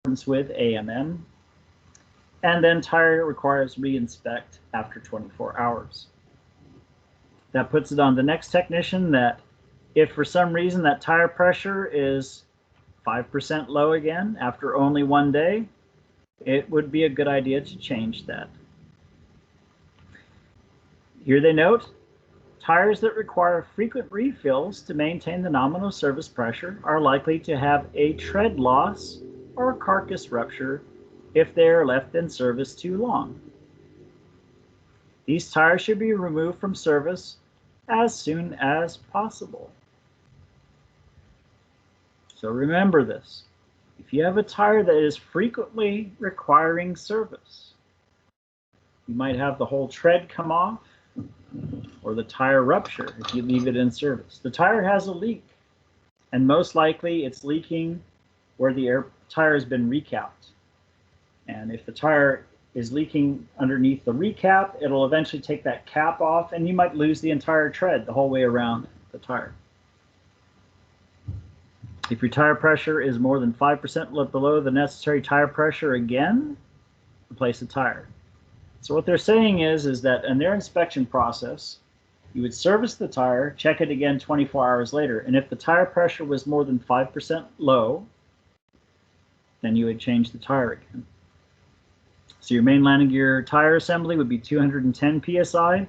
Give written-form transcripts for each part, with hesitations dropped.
with AMN. And then tire requires re-inspect after 24 hours. That puts it on the next technician that if for some reason that tire pressure is 5% low again after only 1 day, it would be a good idea to change that. Here they note, tires that require frequent refills to maintain the nominal service pressure are likely to have a tread loss or carcass rupture if they are left in service too long. These tires should be removed from service as soon as possible. So remember this. If you have a tire that is frequently requiring service, you might have the whole tread come off or the tire rupture if you leave it in service. The tire has a leak, and most likely it's leaking where the tire has been recapped. And if the tire is leaking underneath the recap, it'll eventually take that cap off, and you might lose the entire tread the whole way around the tire. If your tire pressure is more than 5% below the necessary tire pressure, again, replace the tire. So what they're saying is that in their inspection process, you would service the tire, check it again 24 hours later, and if the tire pressure was more than 5% low, then you would change the tire again. So your main landing gear tire assembly would be 210 psi.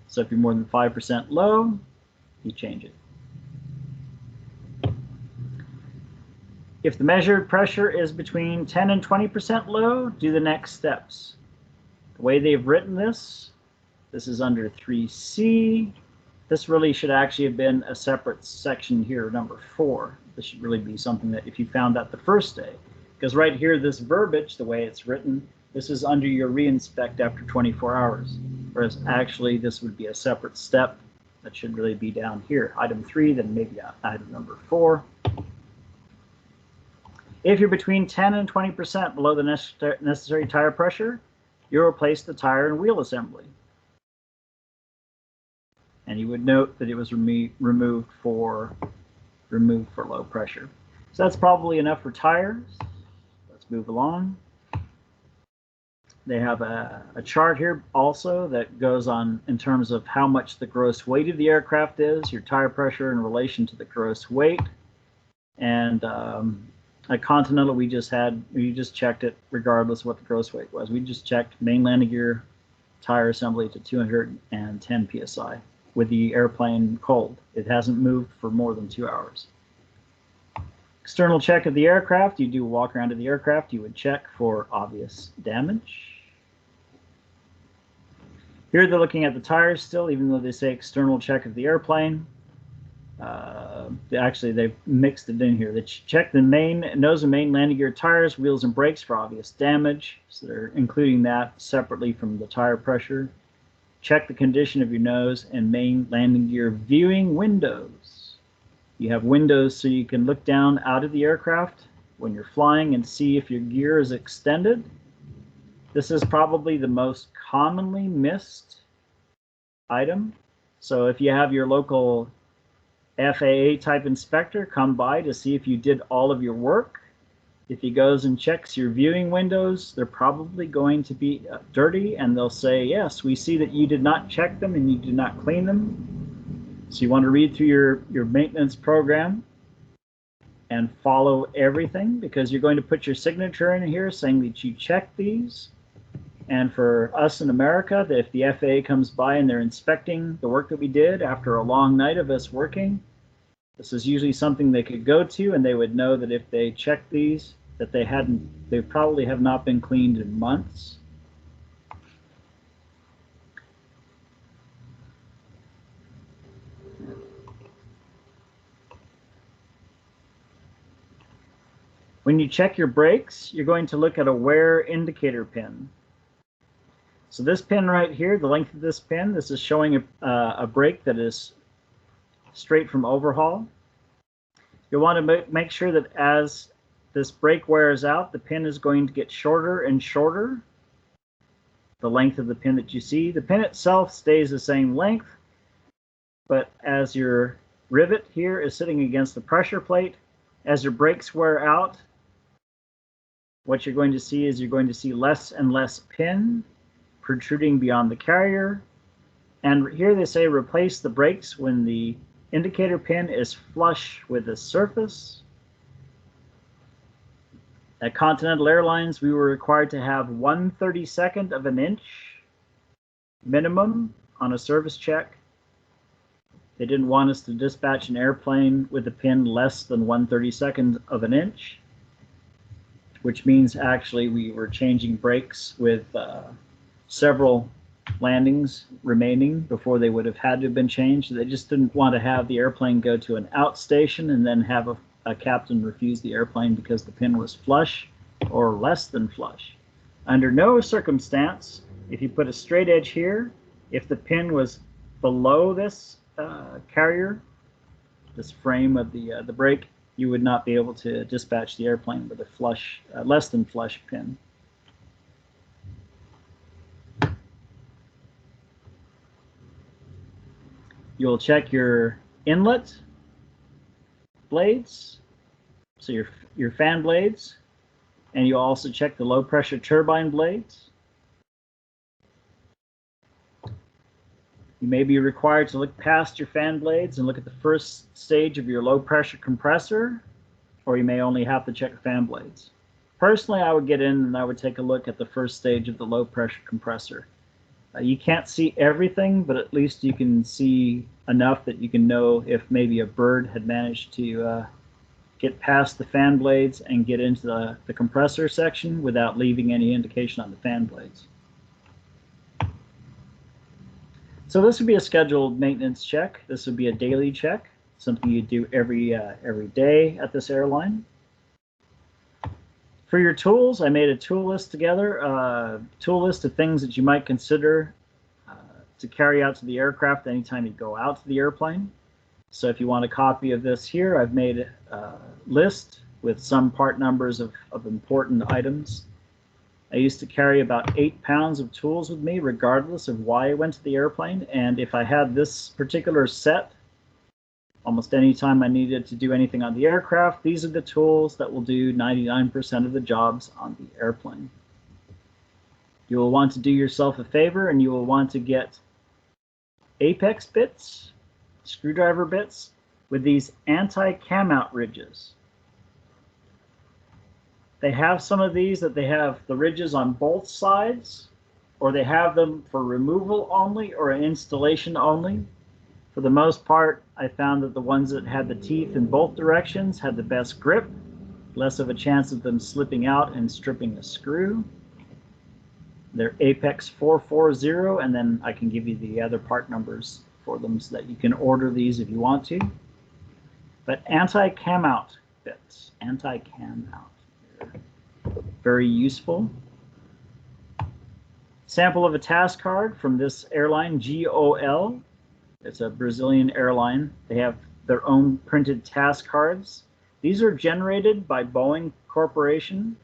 So if you're more than 5% low, you change it. If the measured pressure is between 10 and 20% low, do the next steps. The way they've written this is under 3C. This really should actually have been a separate section here, number 4. This should really be something that if you found that the first day. Because right here, this verbiage, the way it's written, this is under your re-inspect after 24 hours. Whereas actually this would be a separate step that should really be down here. Item 3, then maybe item number 4. If you're between 10 and 20% below the necessary tire pressure, you'll replace the tire and wheel assembly. And you would note that it was removed for low pressure. So that's probably enough for tires. Let's move along. They have a chart here also that goes on in terms of how much the gross weight of the aircraft is, your tire pressure in relation to the gross weight. And at Continental, we just checked it regardless of what the gross weight was. We just checked main landing gear tire assembly to 210 psi with the airplane cold. It hasn't moved for more than 2 hours. External check of the aircraft, you do a walk around of the aircraft, you would check for obvious damage. Here they're looking at the tires still, even though they say external check of the airplane. Actually, they've mixed it in here. They check the nose and main landing gear tires, wheels, and brakes for obvious damage. So they're including that separately from the tire pressure. Check the condition of your nose and main landing gear viewing windows. You have windows so you can look down out of the aircraft when you're flying and see if your gear is extended. This is probably the most commonly missed item. So if you have your local FAA type inspector come by to see if you did all of your work, if he goes and checks your viewing windows, they're probably going to be dirty, and they'll say, yes, we see that you did not check them and you did not clean them. So you want to read through your maintenance program and follow everything, because you're going to put your signature in here saying that you checked these. And for us in America, that if the FAA comes by and they're inspecting the work that we did after a long night of us working, this is usually something they could go to, and they would know that if they checked these, that they probably have not been cleaned in months. When you check your brakes, you're going to look at a wear indicator pin. So this pin right here, the length of this pin, this is showing a brake that is straight from overhaul. You'll want to make sure that as this brake wears out, the pin is going to get shorter and shorter. The length of the pin that you see. The pin itself stays the same length, but as your rivet here is sitting against the pressure plate, as your brakes wear out, what you're going to see is you're going to see less and less pin protruding beyond the carrier. And here they say replace the brakes when the indicator pin is flush with the surface. At Continental Airlines, we were required to have 1/32 of an inch minimum on a service check. They didn't want us to dispatch an airplane with a pin less than 1/32 of an inch, which means actually we were changing brakes with several landings remaining before they would have had to have been changed. They just didn't want to have the airplane go to an outstation and then have a captain refuse the airplane because the pin was flush or less than flush. Under no circumstance, if you put a straight edge here, if the pin was below this carrier, this frame of the brake, you would not be able to dispatch the airplane with a flush, less than flush pin. You'll check your inlet blades, so your fan blades, and you'll also check the low pressure turbine blades. You may be required to look past your fan blades and look at the first stage of your low pressure compressor, or you may only have to check fan blades. Personally, I would get in and I would take a look at the first stage of the low pressure compressor. You can't see everything, but at least you can see enough that you can know if maybe a bird had managed to get past the fan blades and get into the compressor section without leaving any indication on the fan blades. So this would be a scheduled maintenance check. This would be a daily check, something you do every day at this airline. For your tools, I made a tool list together, a tool list of things that you might consider to carry out to the aircraft anytime you go out to the airplane. So if you want a copy of this here, I've made a list with some part numbers of important items. I used to carry about 8 pounds of tools with me, regardless of why I went to the airplane. And if I had this particular set, almost any time I needed to do anything on the aircraft, these are the tools that will do 99% of the jobs on the airplane. You will want to do yourself a favor and you will want to get apex bits, screwdriver bits, with these anti-cam out ridges. They have some of these that they have the ridges on both sides, or they have them for removal only or installation only. For the most part, I found that the ones that had the teeth in both directions had the best grip, less of a chance of them slipping out and stripping a screw. They're Apex 440, and then I can give you the other part numbers for them so that you can order these if you want to. But anti-cam out bits, anti-cam out, very useful. Sample of a task card from this airline, GOL. It's a Brazilian airline. They have their own printed task cards. These are generated by Boeing Corporation.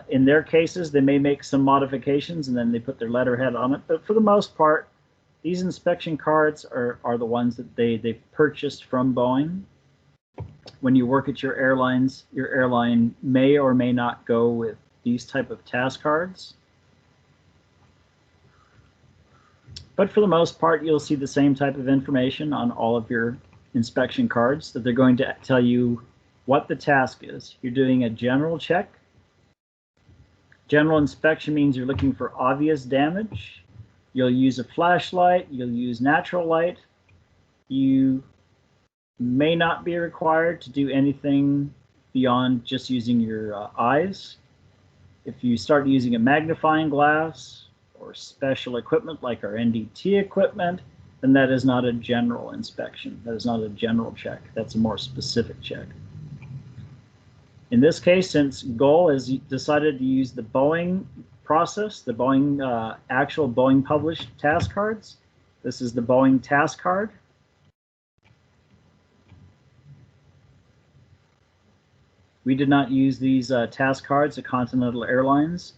In their cases, they may make some modifications and then they put their letterhead on it. But for the most part, these inspection cards are the ones that they've purchased from Boeing. When you work at your airlines, your airline may or may not go with these type of task cards. But for the most part, you'll see the same type of information on all of your inspection cards, that they're going to tell you what the task is. You're doing a general check. General inspection means you're looking for obvious damage. You'll use a flashlight, you'll use natural light. You may not be required to do anything beyond just using your eyes. If you start using a magnifying glass or special equipment like our NDT equipment, then that is not a general inspection. That is not a general check. That's a more specific check. In this case, since GOL has decided to use the Boeing process, the Boeing actual Boeing published task cards, this is the Boeing task card. We did not use these task cards at Continental Airlines.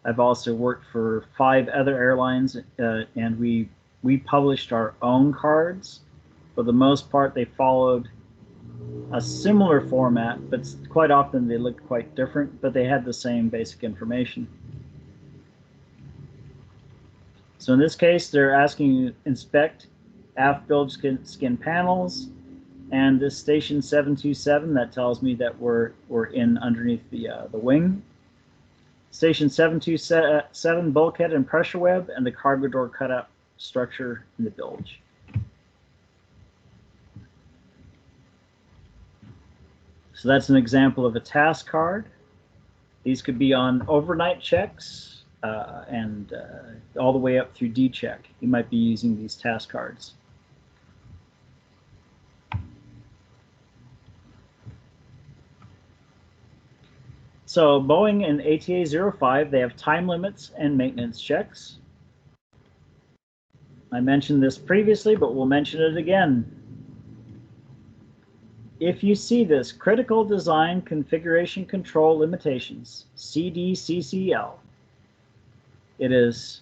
I've also worked for 5 other airlines, and we published our own cards. For the most part, they followed a similar format, but quite often they looked quite different, but they had the same basic information. So in this case, they're asking you to inspect aft bilge skin panels, and this station 727, that tells me that we're in underneath the wing. Station 727 bulkhead and pressure web, and the cargo door cutout structure in the bilge. So that's an example of a task card. These could be on overnight checks and all the way up through D check. You might be using these task cards. So Boeing and ATA 05, they have time limits and maintenance checks. I mentioned this previously, but we'll mention it again. If you see this Critical Design Configuration Control Limitations, CDCCL, it is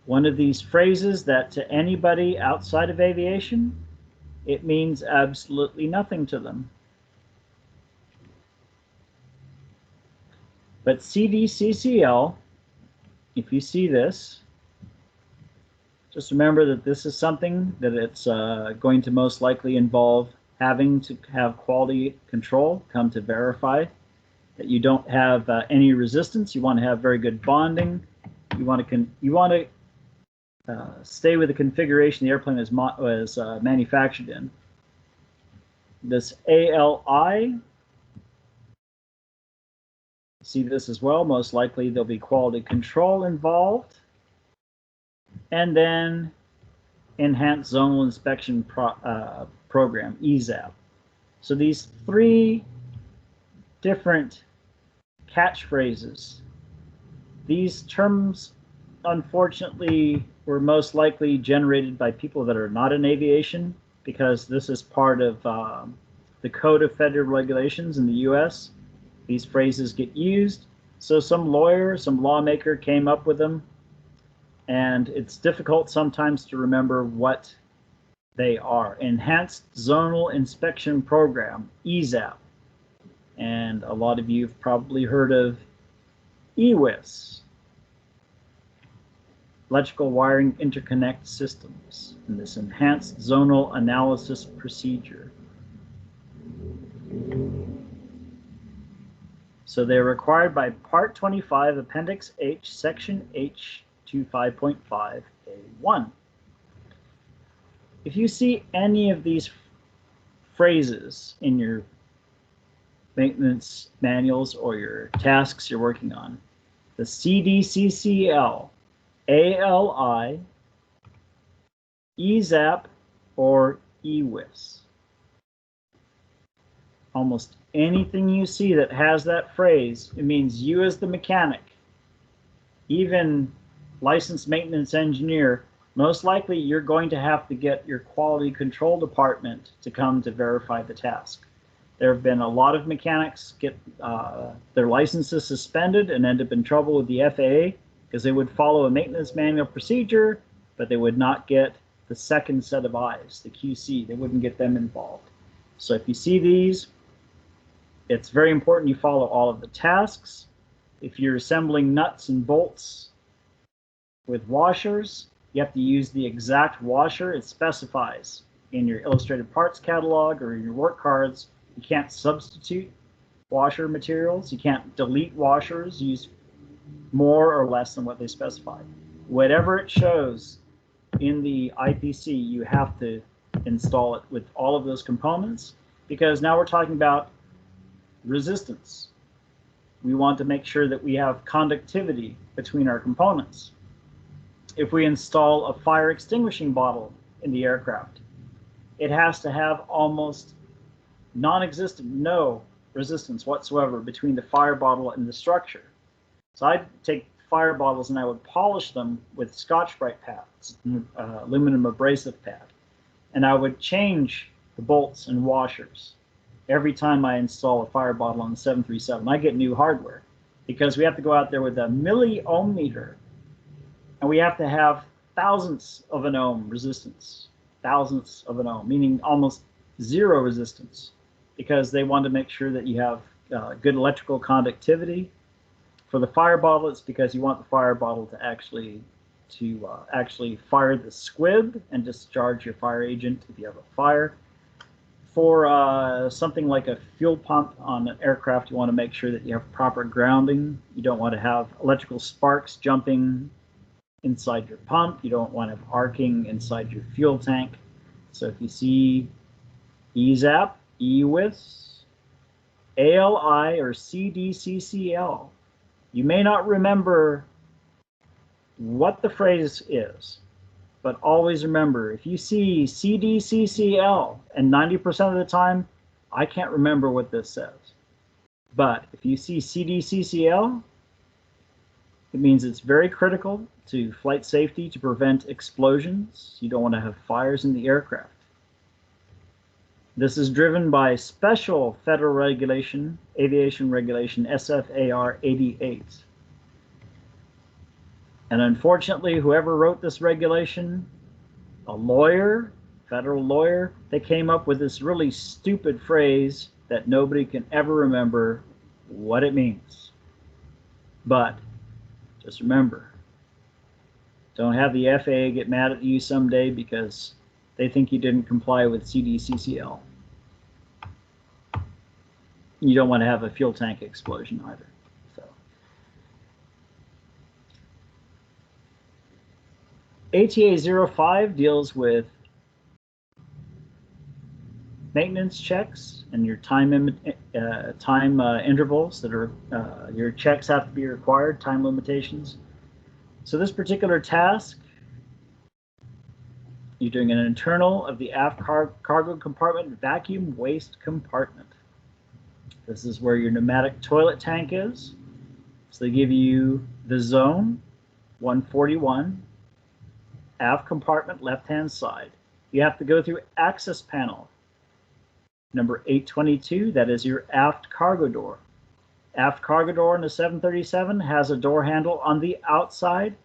one of these phrases that to anybody outside of aviation, it means absolutely nothing to them. But CDCCL, if you see this, just remember that this is something that it's going to most likely involve having to have quality control come to verify that you don't have any resistance. You want to have very good bonding. You want to stay with the configuration the airplane was manufactured in. This ALI, see this as well. Most likely there'll be quality control involved. And then Enhanced Zonal Inspection Program, EZAP. So these three different catchphrases, these terms unfortunately were most likely generated by people that are not in aviation, because this is part of the Code of Federal Regulations in the US. These phrases get used. So some lawyer, some lawmaker came up with them, and it's difficult sometimes to remember what they are. Enhanced Zonal Inspection Program, EZAP. And a lot of you have probably heard of EWIS, Electrical Wiring Interconnect Systems, and this Enhanced Zonal Analysis Procedure. So they're required by Part 25, Appendix H, Section H, to 5.5A1. If you see any of these phrases in your maintenance manuals or your tasks you're working on, the CDCCL, ALI, EZAP, or EWIS, almost anything you see that has that phrase, it means you as the mechanic, even licensed maintenance engineer, most likely you're going to have to get your quality control department to come to verify the task. There have been a lot of mechanics get their licenses suspended and end up in trouble with the FAA because they would follow a maintenance manual procedure, but they would not get the second set of eyes, the QC. They wouldn't get them involved. So if you see these, it's very important you follow all of the tasks. If you're assembling nuts and bolts with washers, you have to use the exact washer it specifies in your illustrated parts catalog or in your work cards. You can't substitute washer materials. You can't delete washers, use more or less than what they specify. Whatever it shows in the IPC, you have to install it with all of those components, because now we're talking about resistance. We want to make sure that we have conductivity between our components. If we install a fire extinguishing bottle in the aircraft, it has to have almost non-existent, no resistance whatsoever between the fire bottle and the structure. So I'd take fire bottles and I would polish them with Scotch-Brite pads, aluminum abrasive pad, and I would change the bolts and washers every time I install a fire bottle on the 737. I get new hardware because we have to go out there with a milliohm meter, and we have to have thousandths of an ohm resistance, thousandths of an ohm, meaning almost zero resistance, because they want to make sure that you have good electrical conductivity. For the fire bottle, it's because you want the fire bottle to actually fire the squib and discharge your fire agent if you have a fire. For something like a fuel pump on an aircraft, you want to make sure that you have proper grounding. You don't want to have electrical sparks jumping inside your pump. You don't want to have arcing inside your fuel tank. So if you see EZAP, EWIS, ALI, or CDCCL, you may not remember what the phrase is, but always remember, if you see CDCCL, and 90% of the time, I can't remember what this says. But if you see CDCCL, it means it's very critical to flight safety to prevent explosions. You don't want to have fires in the aircraft. This is driven by special federal regulation, aviation regulation SFAR 88. And unfortunately, whoever wrote this regulation, a lawyer, federal lawyer, they came up with this really stupid phrase that nobody can ever remember what it means. But just remember, don't have the FAA get mad at you someday because they think you didn't comply with CDCCL. You don't want to have a fuel tank explosion either. So, ATA 05 deals with maintenance checks and your time intervals that are your checks have to be required, time limitations. So this particular task, you're doing an internal of the aft cargo compartment vacuum waste compartment. This is where your pneumatic toilet tank is. So they give you the zone 141, aft compartment left-hand side. You have to go through access panel number 822, that is your aft cargo door. Aft cargo door in the 737 has a door handle on the outside,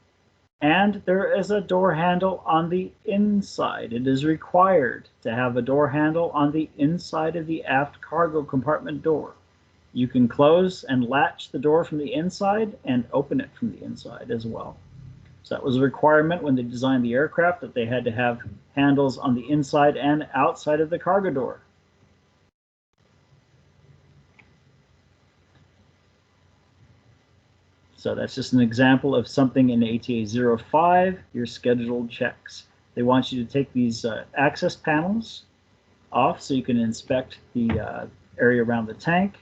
and there is a door handle on the inside. It is required to have a door handle on the inside of the aft cargo compartment door. You can close and latch the door from the inside and open it from the inside as well. So that was a requirement when they designed the aircraft, that they had to have handles on the inside and outside of the cargo door. So that's just an example of something in ATA 05, your scheduled checks. They want you to take these access panels off so you can inspect the area around the tank.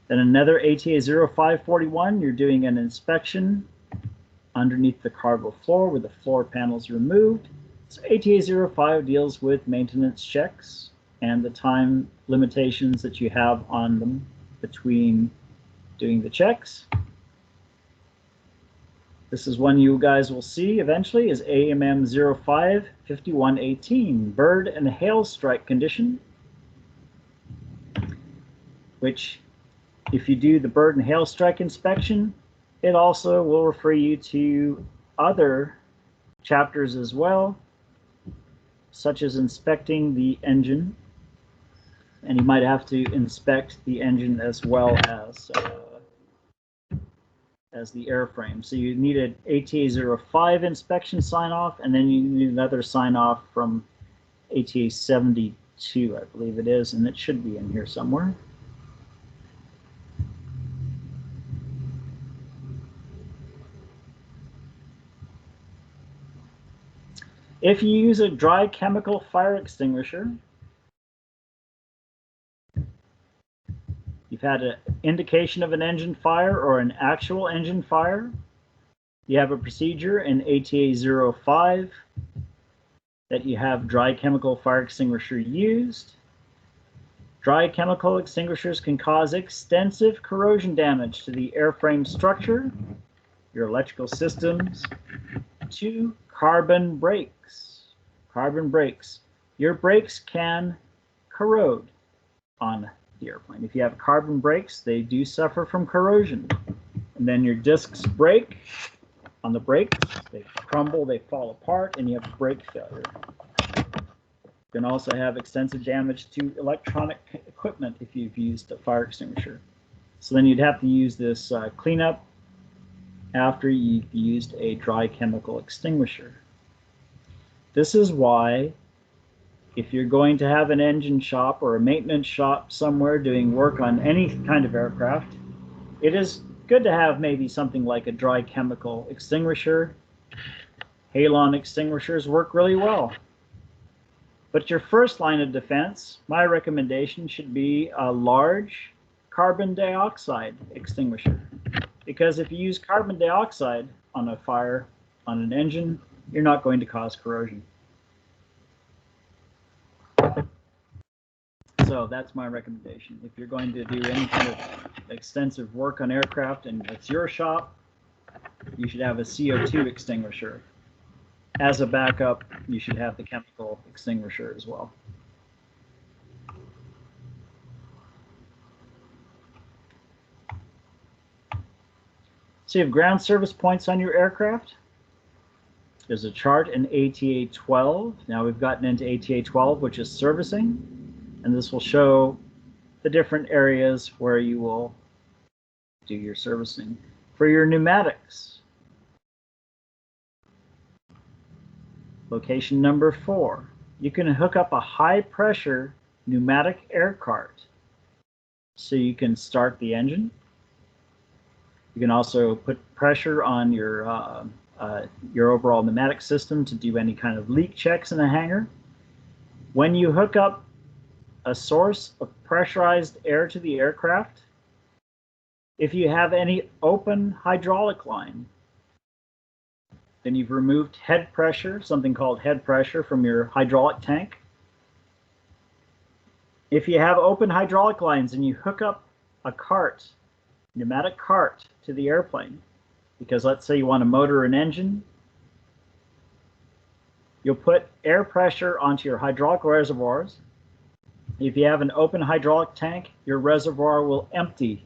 Then another ATA 0541, you're doing an inspection underneath the cargo floor where the floor panels are removed. So ATA 05 deals with maintenance checks and the time limitations that you have on them between doing the checks. This is one you guys will see eventually, is AMM 055118, bird and hail strike condition, which if you do the bird and hail strike inspection, it also will refer you to other chapters as well, such as inspecting the engine, and you might have to inspect the engine as well as the airframe. So you need an ATA 05 inspection sign-off, and then you need another sign-off from ATA 72, I believe it is, and it should be in here somewhere. If you use a dry chemical fire extinguisher, you've had an indication of an engine fire or an actual engine fire, you have a procedure in ATA 05 that you have dry chemical fire extinguisher used. Dry chemical extinguishers can cause extensive corrosion damage to the airframe structure, your electrical systems, to carbon brakes. Carbon brakes. Your brakes can corrode on the airplane. If you have carbon brakes, they do suffer from corrosion. And then your discs break on the brakes, they crumble, they fall apart, and you have brake failure. You can also have extensive damage to electronic equipment if you've used a fire extinguisher. So then you'd have to use this cleanup after you've used a dry chemical extinguisher. This is why, if you're going to have an engine shop or a maintenance shop somewhere doing work on any kind of aircraft, it is good to have maybe something like a dry chemical extinguisher. Halon extinguishers work really well. But your first line of defense, my recommendation should be a large carbon dioxide extinguisher. Because if you use carbon dioxide on a fire, on an engine, you're not going to cause corrosion. So that's my recommendation. If you're going to do any kind of extensive work on aircraft and it's your shop, you should have a CO2 extinguisher. As a backup, you should have the chemical extinguisher as well. So you have ground service points on your aircraft. There's a chart in ATA 12. Now we've gotten into ATA 12, which is servicing. And this will show the different areas where you will do your servicing. For your pneumatics, location number 4, you can hook up a high pressure pneumatic air cart so you can start the engine. You can also put pressure on your overall pneumatic system to do any kind of leak checks in a hangar. When you hook up a source of pressurized air to the aircraft, if you have any open hydraulic line, then you've removed head pressure, something called head pressure, from your hydraulic tank. If you have open hydraulic lines and you hook up a cart, pneumatic cart, to the airplane, because let's say you want to motor an engine, you'll put air pressure onto your hydraulic reservoirs. If you have an open hydraulic tank, your reservoir will empty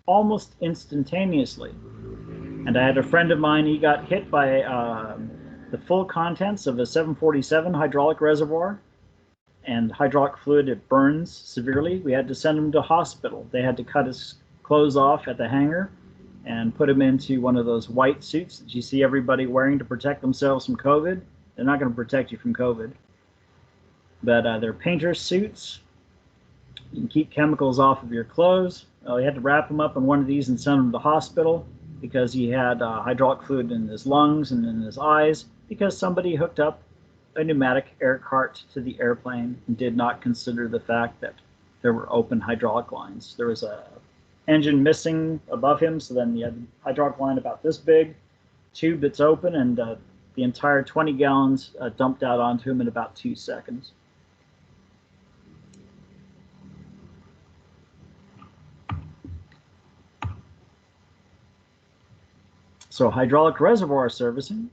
almost instantaneously. And I had a friend of mine, he got hit by the full contents of a 747 hydraulic reservoir, and hydraulic fluid, it burns severely. We had to send him to hospital. They had to cut his clothes off at the hangar and put him into one of those white suits that you see everybody wearing to protect themselves from COVID. They're not going to protect you from COVID. But they're painter's suits. You can keep chemicals off of your clothes. We had to wrap him up in one of these and send him to the hospital because he had hydraulic fluid in his lungs and in his eyes because somebody hooked up a pneumatic air cart to the airplane and did not consider the fact that there were open hydraulic lines. There was a engine missing above him, so then you had a hydraulic line about this big, tube that's open, and the entire 20 gallons dumped out onto him in about 2 seconds. So hydraulic reservoir servicing.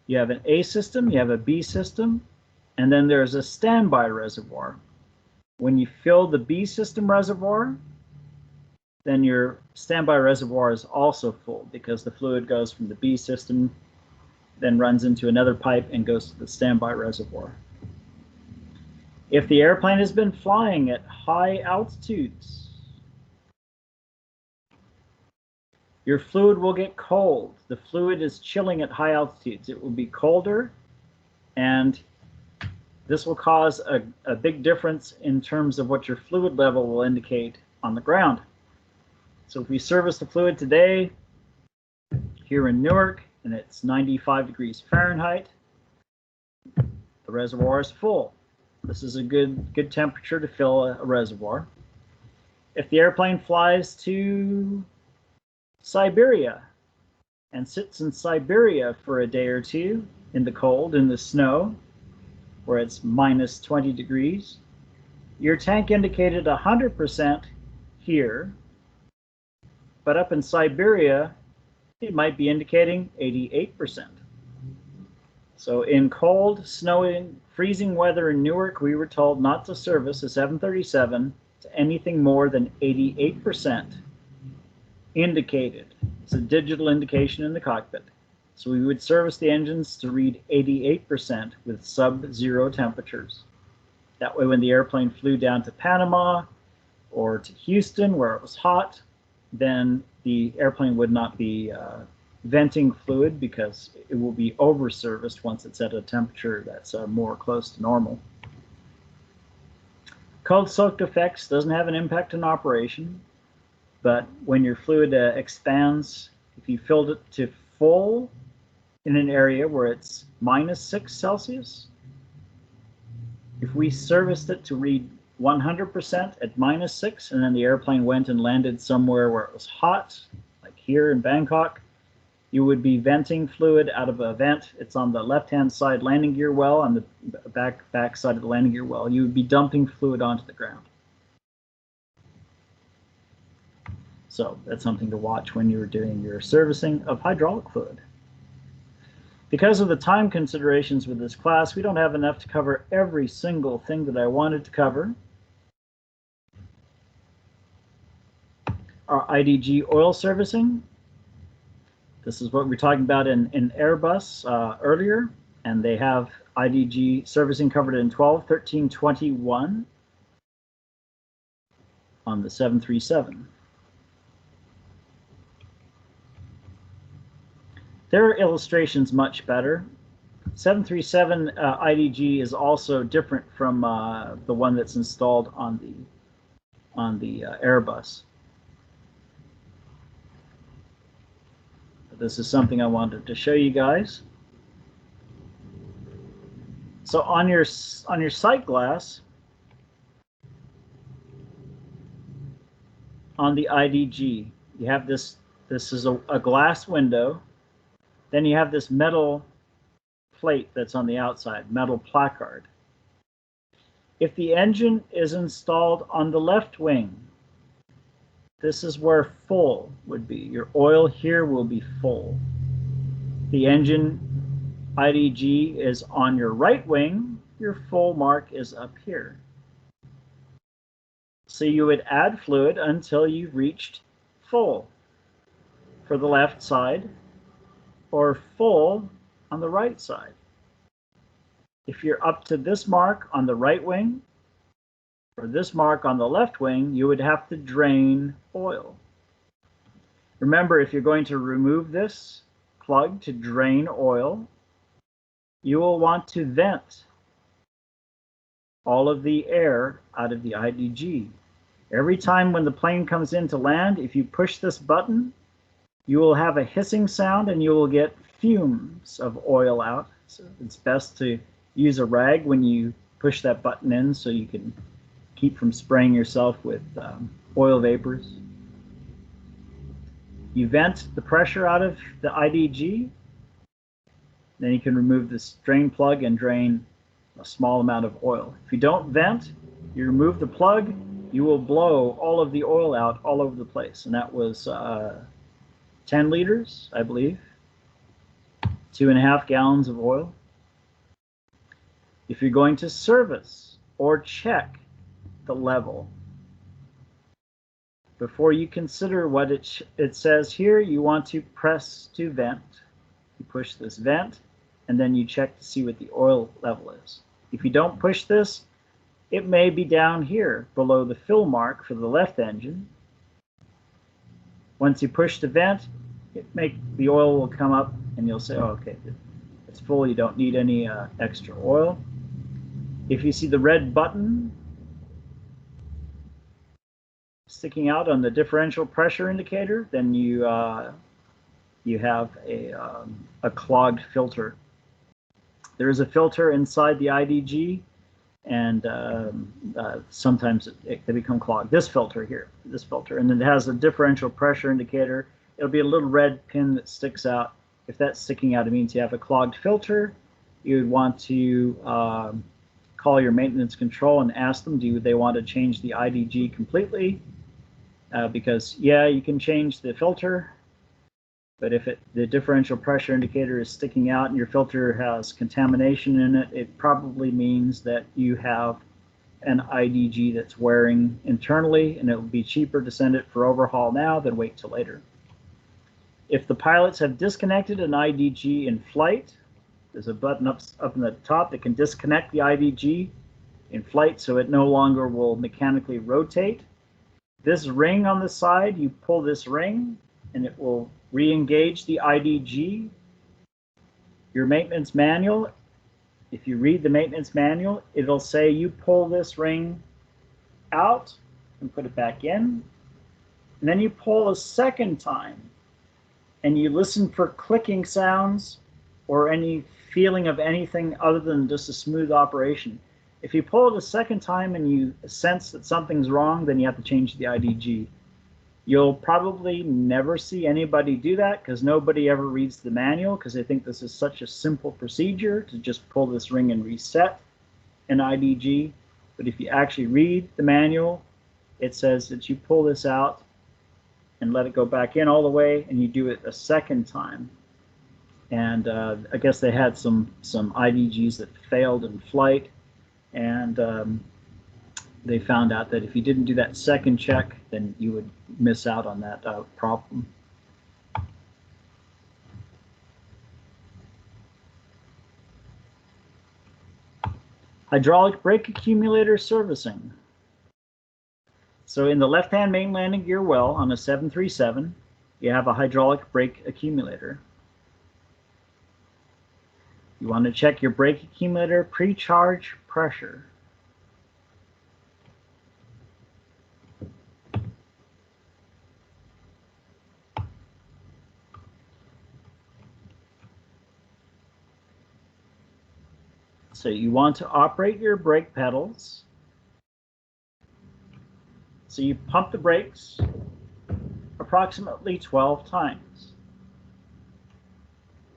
You have an A system, you have a B system, and then there's a standby reservoir. When you fill the B system reservoir, then your standby reservoir is also full because the fluid goes from the B system, then runs into another pipe and goes to the standby reservoir. If the airplane has been flying at high altitudes, your fluid will get cold. The fluid is chilling at high altitudes. It will be colder, and this will cause a big difference in terms of what your fluid level will indicate on the ground. So if we service the fluid today here in Newark and it's 95 degrees Fahrenheit, the reservoir is full. This is a good temperature to fill a reservoir. If the airplane flies to Siberia and sits in Siberia for a day or two in the cold, in the snow, where it's minus 20 degrees, your tank indicated 100% here, but up in Siberia, it might be indicating 88%. So in cold, snowing, freezing weather in Newark, we were told not to service a 737 to anything more than 88% indicated. It's a digital indication in the cockpit. So we would service the engines to read 88% with sub-zero temperatures. That way when the airplane flew down to Panama or to Houston where it was hot, then the airplane would not be venting fluid because it will be over-serviced once it's at a temperature that's more close to normal. Cold soak effects doesn't have an impact on operation, but when your fluid expands, if you filled it to full in an area where it's -6 Celsius, if we serviced it to read 100% at -6 and then the airplane went and landed somewhere where it was hot, like here in Bangkok, you would be venting fluid out of a vent. It's on the left-hand side landing gear well, on the back side of the landing gear well. You would be dumping fluid onto the ground. So that's something to watch when you're doing your servicing of hydraulic fluid. Because of the time considerations with this class, we don't have enough to cover every single thing that I wanted to cover. Our IDG oil servicing. This is what we were talking about in Airbus earlier, and they have IDG servicing covered in 12, 13, 21 on the 737. Their illustration's much better. 737 IDG is also different from the one that's installed on the Airbus. This is something I wanted to show you guys. So on your sight glass, on the IDG, you have this is a glass window. Then you have this metal plate that's on the outside, metal placard. If the engine is installed on the left wing, this is where full would be. Your oil here will be full. The engine IDG is on your right wing. Your full mark is up here. So you would add fluid until you've reached full for the left side or full on the right side. If you're up to this mark on the right wing, or this mark on the left wing, you would have to drain oil. Remember, if you're going to remove this plug to drain oil, you will want to vent all of the air out of the IDG. Every time when the plane comes in to land, if you push this button, you will have a hissing sound and you will get fumes of oil out. So it's best to use a rag when you push that button in so you can keep from spraying yourself with oil vapors. You vent the pressure out of the IDG, then you can remove this drain plug and drain a small amount of oil. If you don't vent, you remove the plug, you will blow all of the oil out all over the place. And that was 10 liters, I believe, 2.5 gallons of oil. If you're going to service or check the level, before you consider what it says here, you want to press to vent. You push this vent, and then you check to see what the oil level is. If you don't push this, it may be down here below the fill mark for the left engine. Once you push the vent, the oil will come up, and you'll say, oh, okay, it's full. You don't need any extra oil. If you see the red button sticking out on the differential pressure indicator, then you have a clogged filter. There is a filter inside the IDG, and sometimes it can become clogged. This filter here, and it has a differential pressure indicator. It'll be a little red pin that sticks out. If that's sticking out, it means you have a clogged filter. You would want to call your maintenance control and ask them, do they want to change the IDG completely? Because, yeah, you can change the filter, but if the differential pressure indicator is sticking out and your filter has contamination in it, it probably means that you have an IDG that's wearing internally, and it will be cheaper to send it for overhaul now than wait till later. If the pilots have disconnected an IDG in flight, there's a button up in the top that can disconnect the IDG in flight so it no longer will mechanically rotate. This ring on the side, you pull this ring and it will re-engage the IDG. Your maintenance manual, if you read the maintenance manual, it'll say you pull this ring out and put it back in. And then you pull a second time and you listen for clicking sounds or any feeling of anything other than just a smooth operation. If you pull it a second time and you sense that something's wrong, then you have to change the IDG. You'll probably never see anybody do that because nobody ever reads the manual because they think this is such a simple procedure to just pull this ring and reset an IDG. But if you actually read the manual, it says that you pull this out and let it go back in all the way, and you do it a second time. And I guess they had some IDGs that failed in flight, and they found out that if you didn't do that second check, then you would miss out on that problem. Hydraulic brake accumulator servicing. So in the left-hand main landing gear well on a 737, you have a hydraulic brake accumulator. You want to check your brake accumulator pre-charge pressure. So you want to operate your brake pedals. So you pump the brakes approximately 12 times.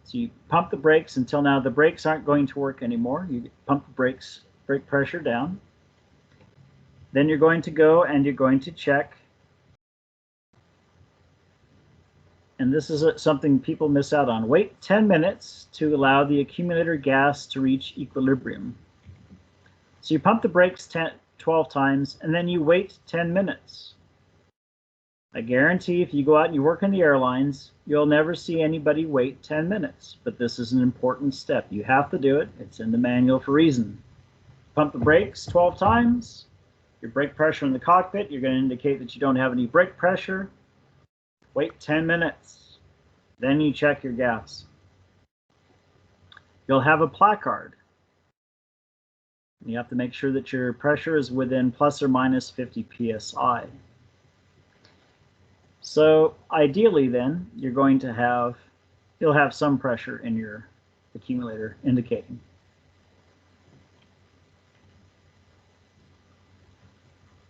So you pump the brakes until now the brakes aren't going to work anymore. You pump the brakes, brake pressure down. Then you're going to go and you're going to check. And this is something people miss out on. Wait 10 minutes to allow the accumulator gas to reach equilibrium. So you pump the brakes 12 times and then you wait 10 minutes. I guarantee if you go out and you work in the airlines, you'll never see anybody wait 10 minutes. But this is an important step. You have to do it. It's in the manual for a reason. Pump the brakes 12 times. Your brake pressure in the cockpit, you're going to indicate that you don't have any brake pressure. Wait 10 minutes. Then you check your gas. You'll have a placard. You have to make sure that your pressure is within plus or minus 50 psi. So ideally then, you'll have some pressure in your accumulator indicating.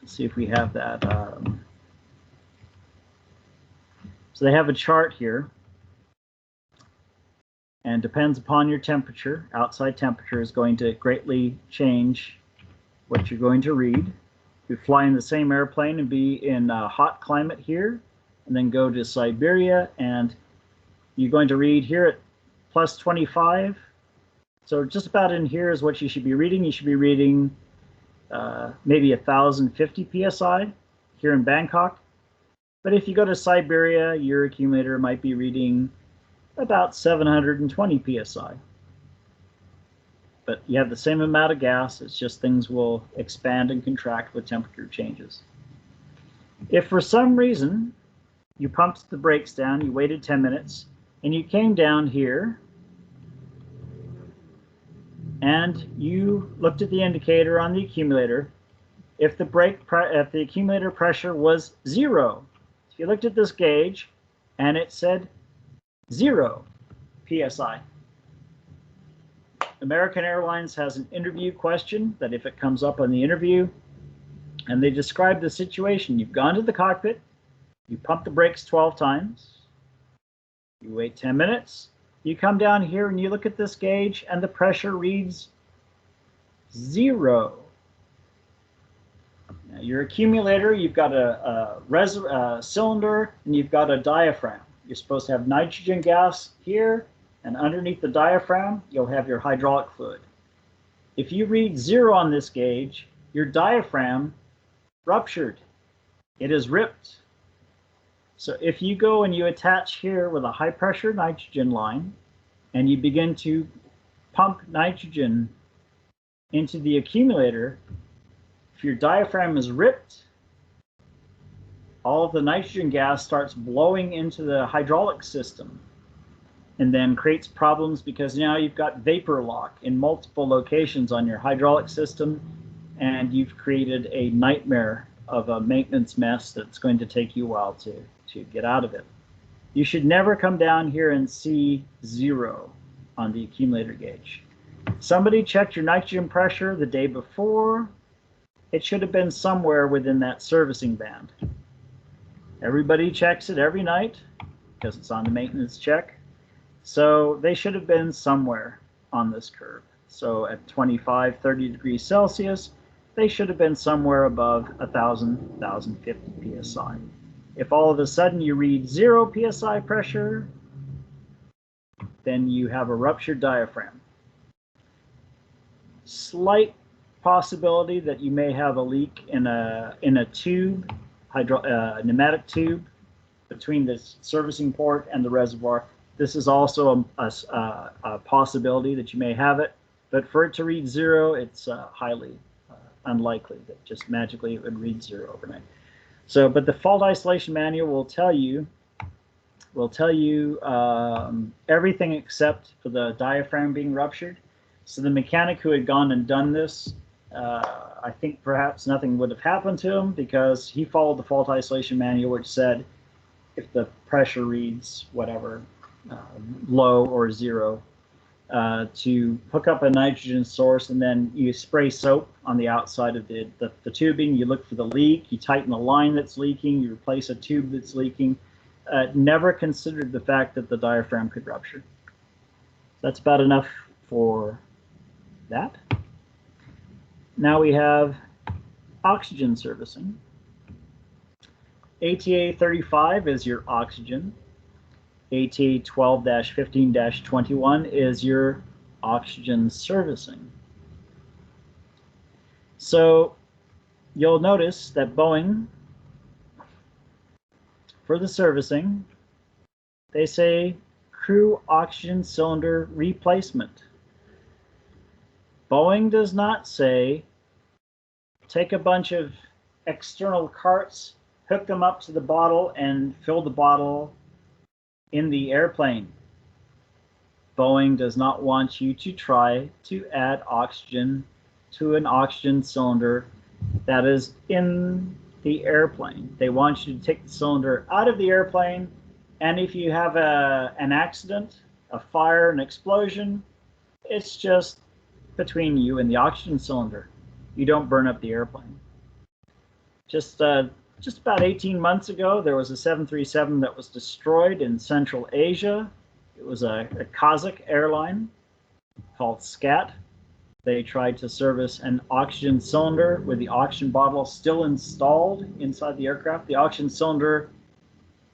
Let's see if we have that. So they have a chart here, and depends upon your temperature. Outside temperature is going to greatly change what you're going to read. You fly in the same airplane and be in a hot climate here, and then go to Siberia, and you're going to read here at plus 25. So just about in here is what you should be reading. You should be reading maybe 1,050 psi here in Bangkok. But if you go to Siberia, your accumulator might be reading about 720 psi. But you have the same amount of gas, it's just things will expand and contract with temperature changes. If for some reason you pumped the brakes down, you waited 10 minutes, and you came down here, and you looked at the indicator on the accumulator, if the accumulator pressure was 0, if you looked at this gauge and it said 0 psi. American Airlines has an interview question that if it comes up on the interview and they describe the situation, you've gone to the cockpit, you pump the brakes 12 times, you wait 10 minutes, you come down here and you look at this gauge and the pressure reads 0. Now, your accumulator, you've got a cylinder and you've got a diaphragm. You're supposed to have nitrogen gas here, and underneath the diaphragm, you'll have your hydraulic fluid. If you read 0 on this gauge, your diaphragm ruptured. It is ripped. So if you go and you attach here with a high pressure nitrogen line and you begin to pump nitrogen into the accumulator, if your diaphragm is ripped, all of the nitrogen gas starts blowing into the hydraulic system and then creates problems because now you've got vapor lock in multiple locations on your hydraulic system, and you've created a nightmare of a maintenance mess that's going to take you a while to get out of it. You should never come down here and see 0 on the accumulator gauge. Somebody checked your nitrogen pressure the day before. It should have been somewhere within that servicing band. Everybody checks it every night because it's on the maintenance check. So they should have been somewhere on this curve. So at 25, 30 degrees Celsius, they should have been somewhere above 1,050 psi. If all of a sudden you read 0 psi pressure, then you have a ruptured diaphragm. Slight possibility that you may have a leak in a tube, pneumatic tube between the servicing port and the reservoir. This is also a possibility that you may have it, but for it to read 0, it's highly unlikely that just magically it would read 0 overnight. So, but the fault isolation manual will tell you everything except for the diaphragm being ruptured. So the mechanic who had gone and done this, I think perhaps nothing would have happened to him because he followed the fault isolation manual, which said if the pressure reads whatever, low or 0, to hook up a nitrogen source, and then you spray soap on the outside of the tubing. You look for the leak, you tighten the line that's leaking, you replace a tube that's leaking. Never considered the fact that the diaphragm could rupture. That's about enough for that. Now we have oxygen servicing. ATA 35 is your oxygen. ATA 12-15-21 is your oxygen servicing. So you'll notice that Boeing, for the servicing, they say crew oxygen cylinder replacement. Boeing does not say take a bunch of external carts, hook them up to the bottle, and fill the bottle in the airplane. Boeing does not want you to try to add oxygen to an oxygen cylinder that is in the airplane. They want you to take the cylinder out of the airplane, and if you have an accident, a fire, an explosion, it's just between you and the oxygen cylinder. You don't burn up the airplane. Just about 18 months ago, there was a 737 that was destroyed in Central Asia. It was a Kazakh airline called SCAT. They tried to service an oxygen cylinder with the oxygen bottle still installed inside the aircraft. The oxygen cylinder,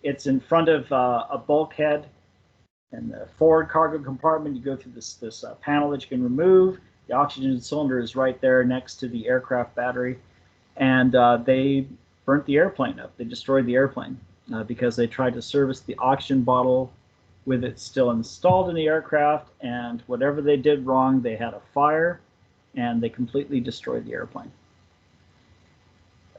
it's in front of a bulkhead. In the forward cargo compartment, you go through this panel that you can remove. The oxygen cylinder is right there next to the aircraft battery. And they burnt the airplane up. They destroyed the airplane because they tried to service the oxygen bottle with it still installed in the aircraft, and whatever they did wrong, they had a fire, and they completely destroyed the airplane.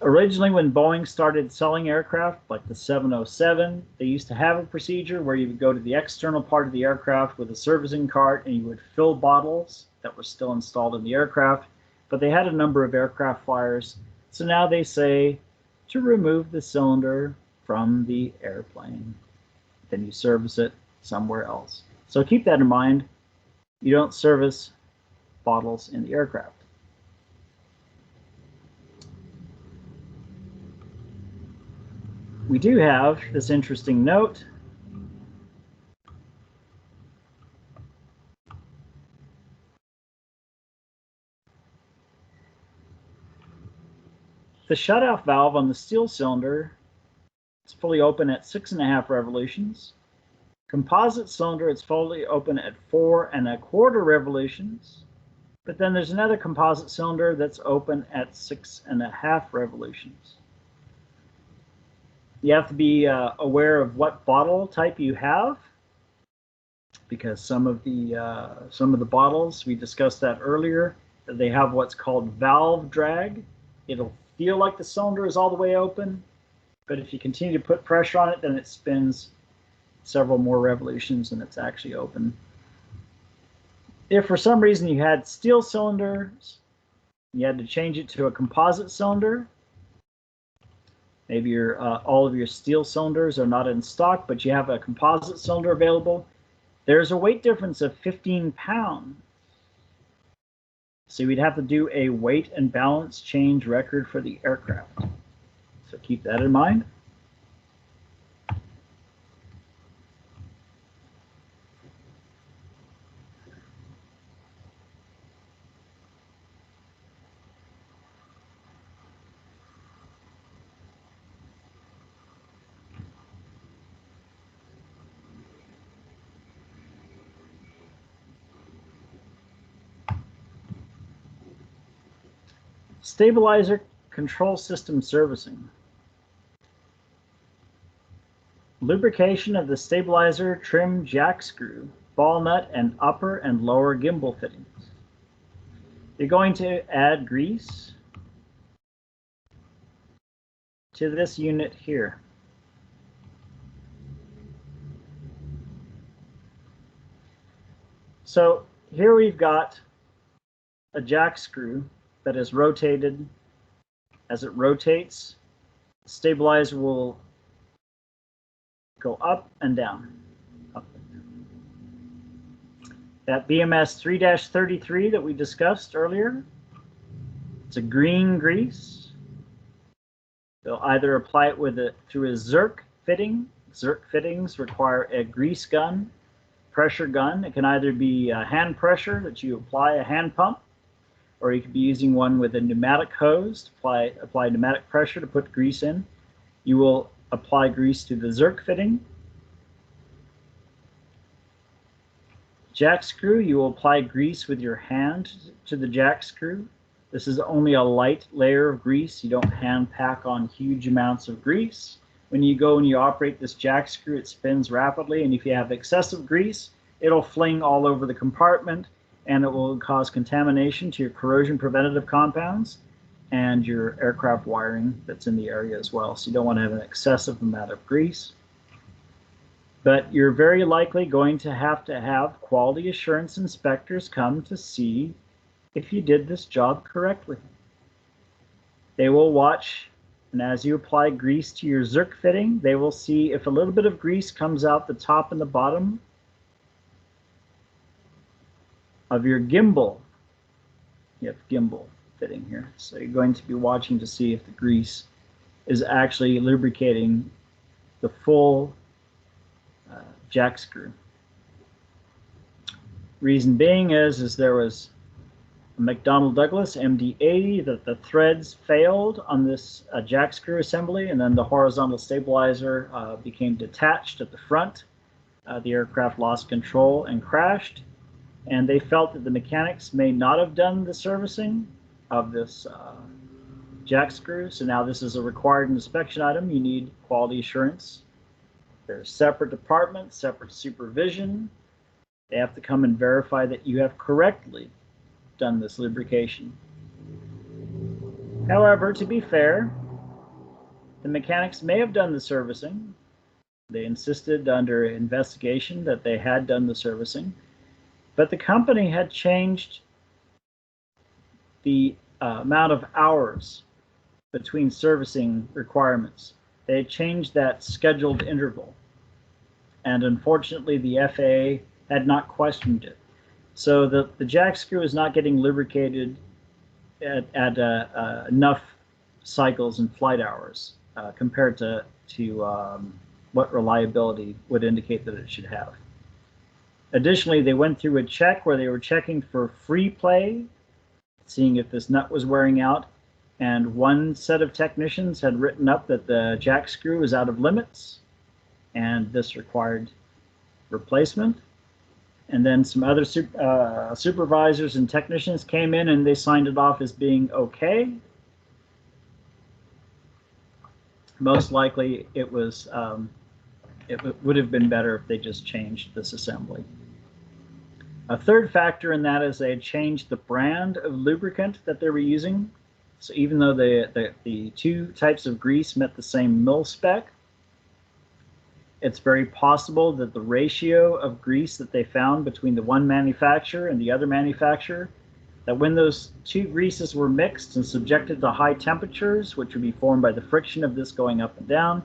Originally, when Boeing started selling aircraft, like the 707, they used to have a procedure where you would go to the external part of the aircraft with a servicing cart, and you would fill bottles that were still installed in the aircraft, but they had a number of aircraft fires, so now they say to remove the cylinder from the airplane. Then you service it somewhere else. So keep that in mind. You don't service bottles in the aircraft. We do have this interesting note. The shutoff valve on the steel cylinder is fully open at 6.5 revolutions. Composite cylinder, it's fully open at 4.25 revolutions. But then there's another composite cylinder that's open at 6.5 revolutions. You have to be aware of what bottle type you have, because some of the bottles, we discussed that earlier, they have what's called valve drag. It'll feel like the cylinder is all the way open, but if you continue to put pressure on it, then it spins several more revolutions and it's actually open. If for some reason you had steel cylinders, you had to change it to a composite cylinder. Maybe all of your steel cylinders are not in stock, but you have a composite cylinder available. There's a weight difference of 15 pounds. So we'd have to do a weight and balance change record for the aircraft. So keep that in mind. Stabilizer control system servicing. Lubrication of the stabilizer trim jack screw, ball nut, and upper and lower gimbal fittings. You're going to add grease to this unit here. So here we've got a jack screw that is rotated. As it rotates, the stabilizer will go up and down. Up and down. That BMS 3-33 that we discussed earlier, it's a green grease. They'll either apply it through a Zerk fitting. Zerk fittings require a grease gun, pressure gun. It can either be a hand pressure that you apply a hand pump, or you could be using one with a pneumatic hose to apply pneumatic pressure to put grease in. You will apply grease to the Zerk fitting. Jack screw, you will apply grease with your hand to the jack screw. This is only a light layer of grease. You don't hand pack on huge amounts of grease. When you go and you operate this jack screw, it spins rapidly, and if you have excessive grease, it'll fling all over the compartment, and it will cause contamination to your corrosion preventative compounds and your aircraft wiring that's in the area as well. So you don't want to have an excessive amount of grease. But you're very likely going to have quality assurance inspectors come to see if you did this job correctly. They will watch, and as you apply grease to your Zerk fitting, they will see if a little bit of grease comes out the top and the bottom of your gimbal. You have gimbal fitting here. So you're going to be watching to see if the grease is actually lubricating the full jack screw. Reason being is there was a McDonnell Douglas MD-80 that the threads failed on this jack screw assembly, and then the horizontal stabilizer became detached at the front. The aircraft lost control and crashed, and they felt that the mechanics may not have done the servicing of this jack screw. So now this is a required inspection item. You need quality assurance. There's separate departments, separate supervision. They have to come and verify that you have correctly done this lubrication. However, to be fair, the mechanics may have done the servicing. They insisted under investigation that they had done the servicing, but the company had changed the amount of hours between servicing requirements. They had changed that scheduled interval, and unfortunately the FAA had not questioned it. So the jack screw is not getting lubricated at enough cycles and flight hours compared to what reliability would indicate that it should have. Additionally, they went through a check where they were checking for free play, seeing if this nut was wearing out, and one set of technicians had written up that the jack screw is out of limits, and this required replacement. And then some other supervisors and technicians came in and they signed it off as being okay. Most likely it was would have been better if they just changed this assembly. A third factor in that is they had changed the brand of lubricant that they were using. So even though the two types of grease met the same mil spec, it's very possible that the ratio of grease that they found between the one manufacturer and the other manufacturer, that when those two greases were mixed and subjected to high temperatures, which would be formed by the friction of this going up and down,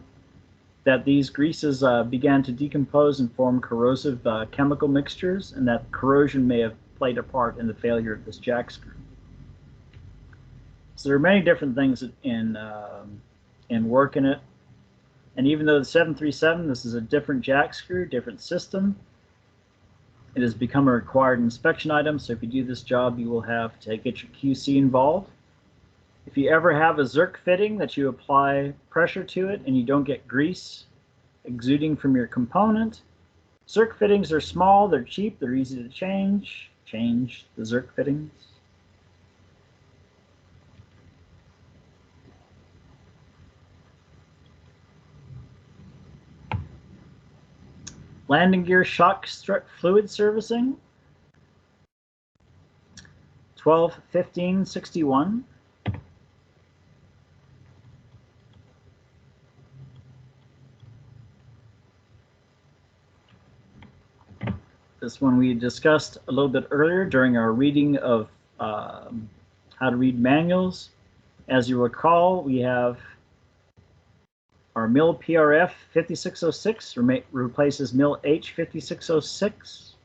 that these greases began to decompose and form corrosive chemical mixtures, and that corrosion may have played a part in the failure of this jack screw. So there are many different things in work in it. And even though the 737, this is a different jack screw, different system, it has become a required inspection item. So if you do this job, you will have to get your QC involved. If you ever have a Zerk fitting that you apply pressure to it and you don't get grease exuding from your component, Zerk fittings are small, they're cheap, they're easy to change. Change the Zerk fittings. Landing gear shock strut fluid servicing, 12-15-61. This one we discussed a little bit earlier during our reading of how to read manuals. As you recall, we have our MIL PRF 5606 replaces MIL H 5606.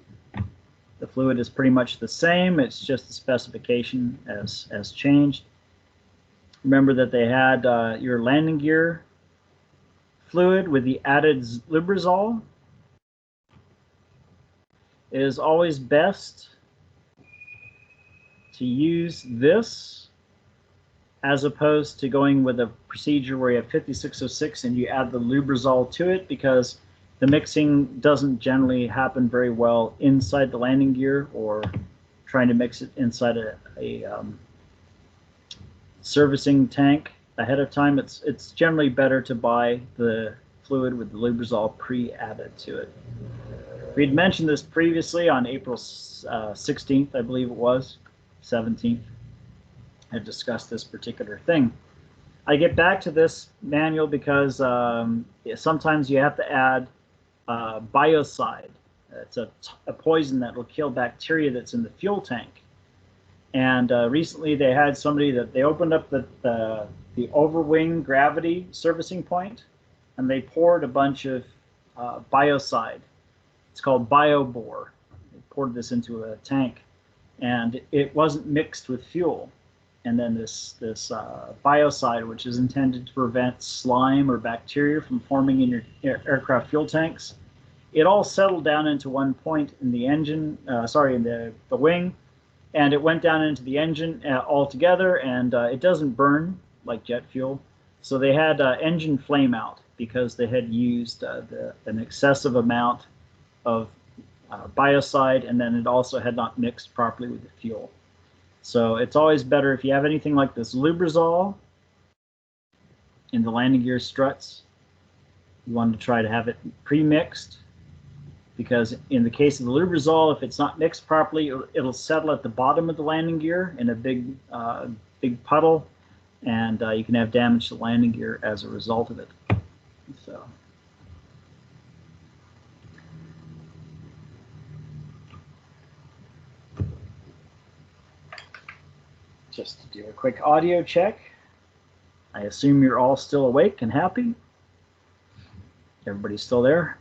The fluid is pretty much the same. It's just the specification has changed. Remember that they had your landing gear fluid with the added Lubrizol. It is always best to use this as opposed to going with a procedure where you have 5606 and you add the Lubrizol to it, because the mixing doesn't generally happen very well inside the landing gear, or trying to mix it inside a servicing tank ahead of time. It's generally better to buy the fluid with the Lubrizol pre-added to it. We'd mentioned this previously on April 16th, I believe it was, 17th. I discussed this particular thing. I get back to this manual because sometimes you have to add biocide. It's a poison that will kill bacteria that's in the fuel tank. And recently they had somebody that they opened up the overwing gravity servicing point, and they poured a bunch of biocide. It's called BioBor. They poured this into a tank, and it wasn't mixed with fuel. And then this biocide, which is intended to prevent slime or bacteria from forming in your aircraft fuel tanks, it all settled down into one point in the engine, in the wing, and it went down into the engine altogether, and it doesn't burn like jet fuel. So they had engine flame out because they had used an excessive amount of biocide, and then it also had not mixed properly with the fuel. So it's always better if you have anything like this Lubrizol in the landing gear struts, you want to try to have it pre-mixed, because in the case of the Lubrizol, if it's not mixed properly, it'll settle at the bottom of the landing gear in a big puddle, and you can have damage to the landing gear as a result of it. So. Just to do a quick audio check. I assume you're all still awake and happy. Everybody's still there?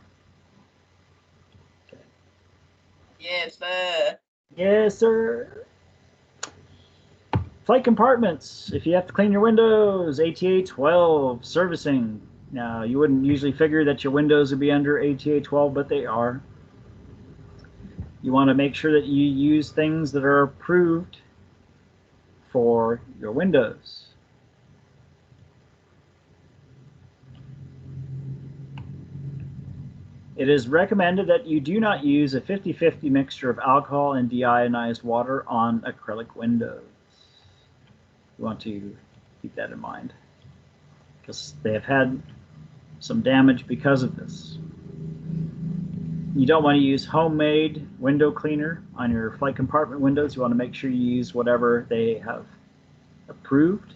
Okay. Yes, sir. Yes, sir. Flight compartments. If you have to clean your windows, ATA 12 servicing. Now, you wouldn't usually figure that your windows would be under ATA 12, but they are. You want to make sure that you use things that are approved for your windows. It is recommended that you do not use a 50-50 mixture of alcohol and deionized water on acrylic windows. You want to keep that in mind. because they have had some damage because of this. You don't want to use homemade window cleaner on your flight compartment windows. You want to make sure you use whatever they have approved.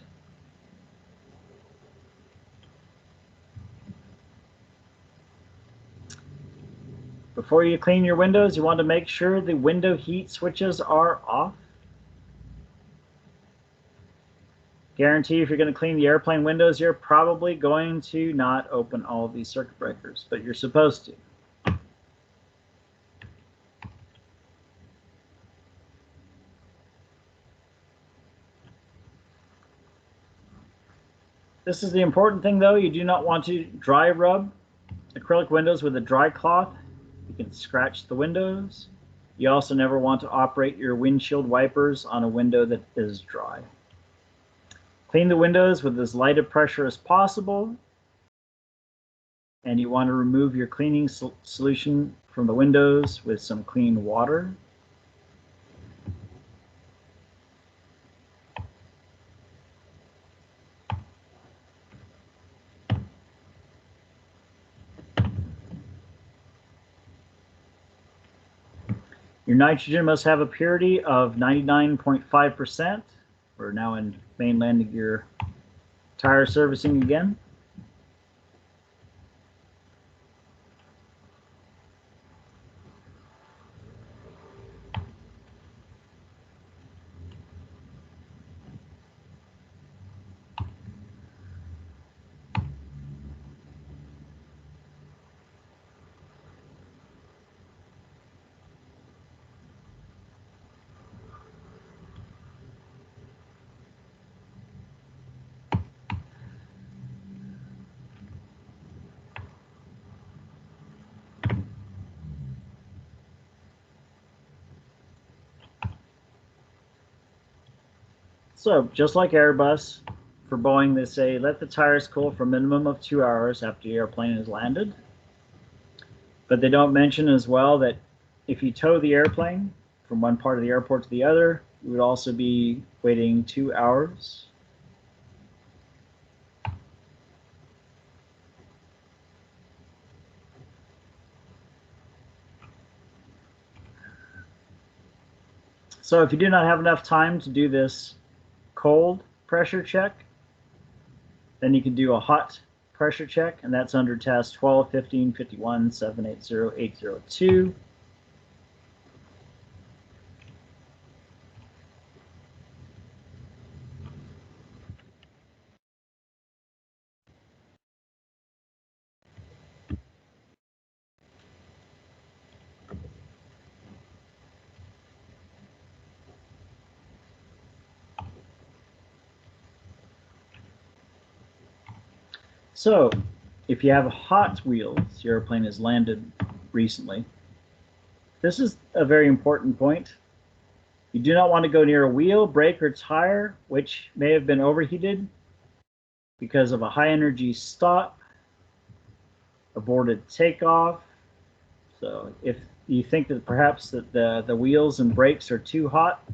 Before you clean your windows, you want to make sure the window heat switches are off. Guarantee if you're going to clean the airplane windows, you're probably going to not open all of these circuit breakers, but you're supposed to. This is the important thing though, you do not want to dry rub acrylic windows with a dry cloth. You can scratch the windows. You also never want to operate your windshield wipers on a window that is dry. Clean the windows with as light a pressure as possible. And you want to remove your cleaning solution from the windows with some clean water. Your nitrogen must have a purity of 99.5%. We're now in main landing gear tire servicing again. So just like Airbus, for Boeing, they say let the tires cool for a minimum of 2 hours after the airplane has landed. But they don't mention as well that if you tow the airplane from one part of the airport to the other, you would also be waiting 2 hours. So if you do not have enough time to do this cold pressure check, then you can do a hot pressure check, and that's under test 12, 15, 51, 780, 802. So if you have hot wheels, your airplane has landed recently. This is a very important point. You do not want to go near a wheel, brake, or tire which may have been overheated because of a high energy stop, aborted takeoff. So if you think that perhaps that the wheels and brakes are too hot,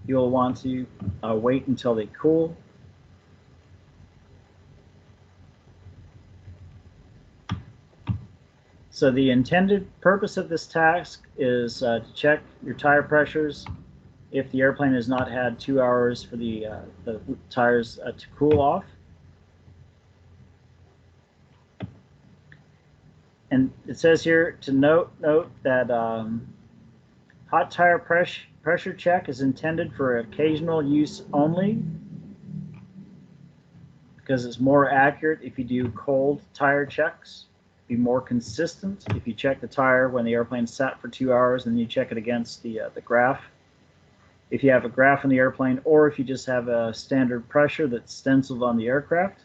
you'll want to wait until they cool. So the intended purpose of this task is to check your tire pressures if the airplane has not had 2 hours for the tires to cool off. And it says here to note that hot tire pressure check is intended for occasional use only, because it's more accurate if you do cold tire checks. Be more consistent if you check the tire when the airplane sat for 2 hours and then you check it against the graph. If you have a graph on the airplane, or if you just have a standard pressure that's stenciled on the aircraft.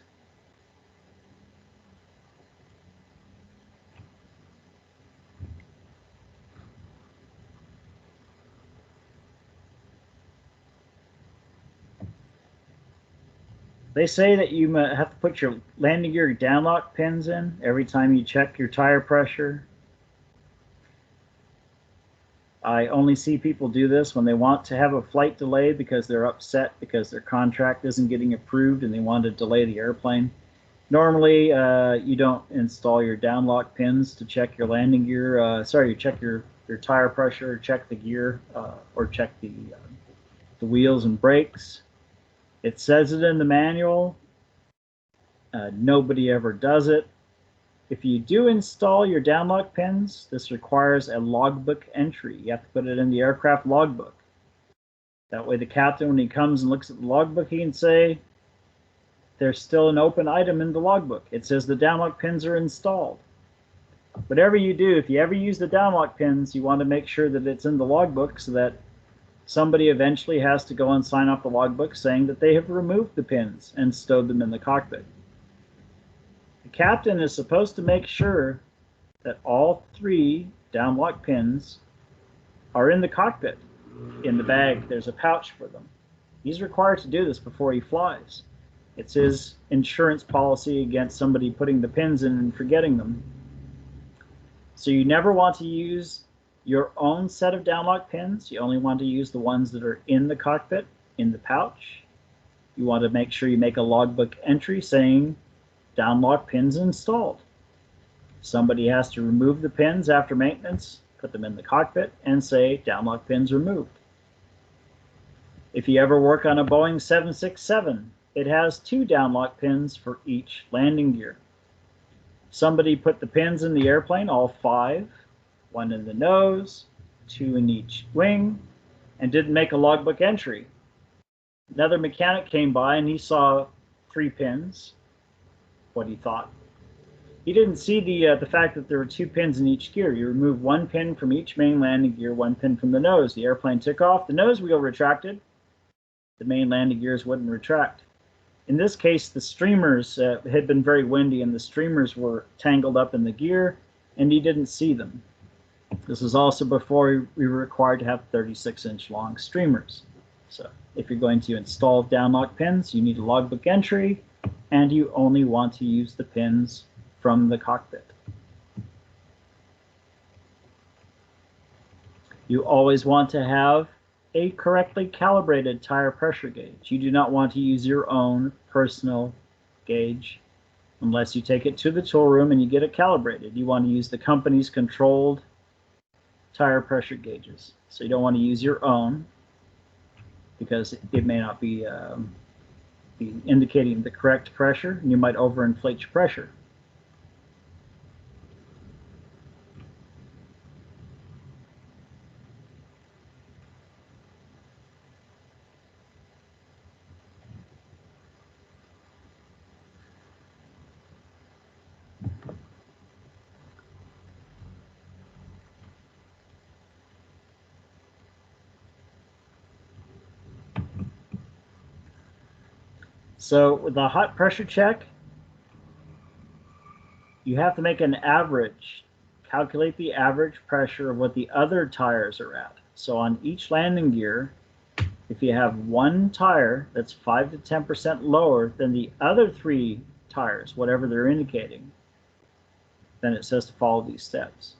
They say that you have to put your landing gear downlock pins in every time you check your tire pressure. I only see people do this when they want to have a flight delay because they're upset because their contract isn't getting approved and they want to delay the airplane. Normally, you don't install your downlock pins to check your landing gear. You check your tire pressure, check the gear, or check the wheels and brakes. It says it in the manual. Nobody ever does it. If you do install your downlock pins, this requires a logbook entry. You have to put it in the aircraft logbook. That way the captain, when he comes and looks at the logbook, he can say, there's still an open item in the logbook. It says the downlock pins are installed. Whatever you do, if you ever use the downlock pins, you want to make sure that it's in the logbook so that somebody eventually has to go and sign off the logbook saying that they have removed the pins and stowed them in the cockpit. The captain is supposed to make sure that all 3 downlock pins are in the cockpit. In the bag, there's a pouch for them. He's required to do this before he flies. It's his insurance policy against somebody putting the pins in and forgetting them. So you never want to use your own set of downlock pins. You only want to use the ones that are in the cockpit, in the pouch. You want to make sure you make a logbook entry saying downlock pins installed. Somebody has to remove the pins after maintenance, put them in the cockpit, and say downlock pins removed. If you ever work on a Boeing 767, it has 2 downlock pins for each landing gear. Somebody put the pins in the airplane, all 5, 1 in the nose, 2 in each wing, and didn't make a logbook entry. Another mechanic came by and he saw 3 pins. What he thought? He didn't see the fact that there were 2 pins in each gear. You remove 1 pin from each main landing gear, 1 pin from the nose. The airplane took off, the nose wheel retracted, the main landing gears wouldn't retract. In this case, the streamers had been very windy and the streamers were tangled up in the gear and he didn't see them. This is also before we were required to have 36-inch long streamers. So if you're going to install downlock pins, you need a logbook entry and you only want to use the pins from the cockpit. You always want to have a correctly calibrated tire pressure gauge. You do not want to use your own personal gauge unless you take it to the tool room and you get it calibrated. You want to use the company's controlled tire pressure gauges. So you don't want to use your own because it may not be indicating the correct pressure and you might overinflate your pressure. So with the hot pressure check, you have to make an average, calculate the average pressure of what the other tires are at. So on each landing gear, if you have 1 tire that's 5 to 10% lower than the other 3 tires, whatever they're indicating, then it says to follow these steps.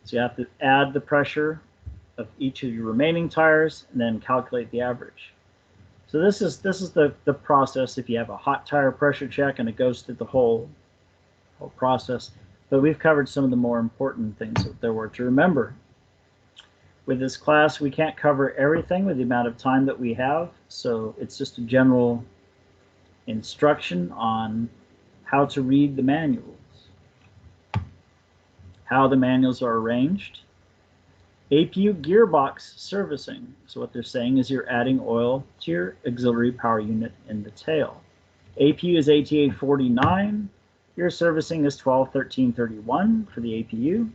So you have to add the pressure of each of your remaining tires and then calculate the average. So this is the process if you have a hot tire pressure check, and it goes through the whole process. But we've covered some of the more important things that there were to remember. With this class, we can't cover everything with the amount of time that we have, so it's just a general instruction on how to read the manuals, how the manuals are arranged. APU gearbox servicing. So what they're saying is you're adding oil to your auxiliary power unit in the tail. APU is ATA 49. Your servicing is 12-13-31 for the APU.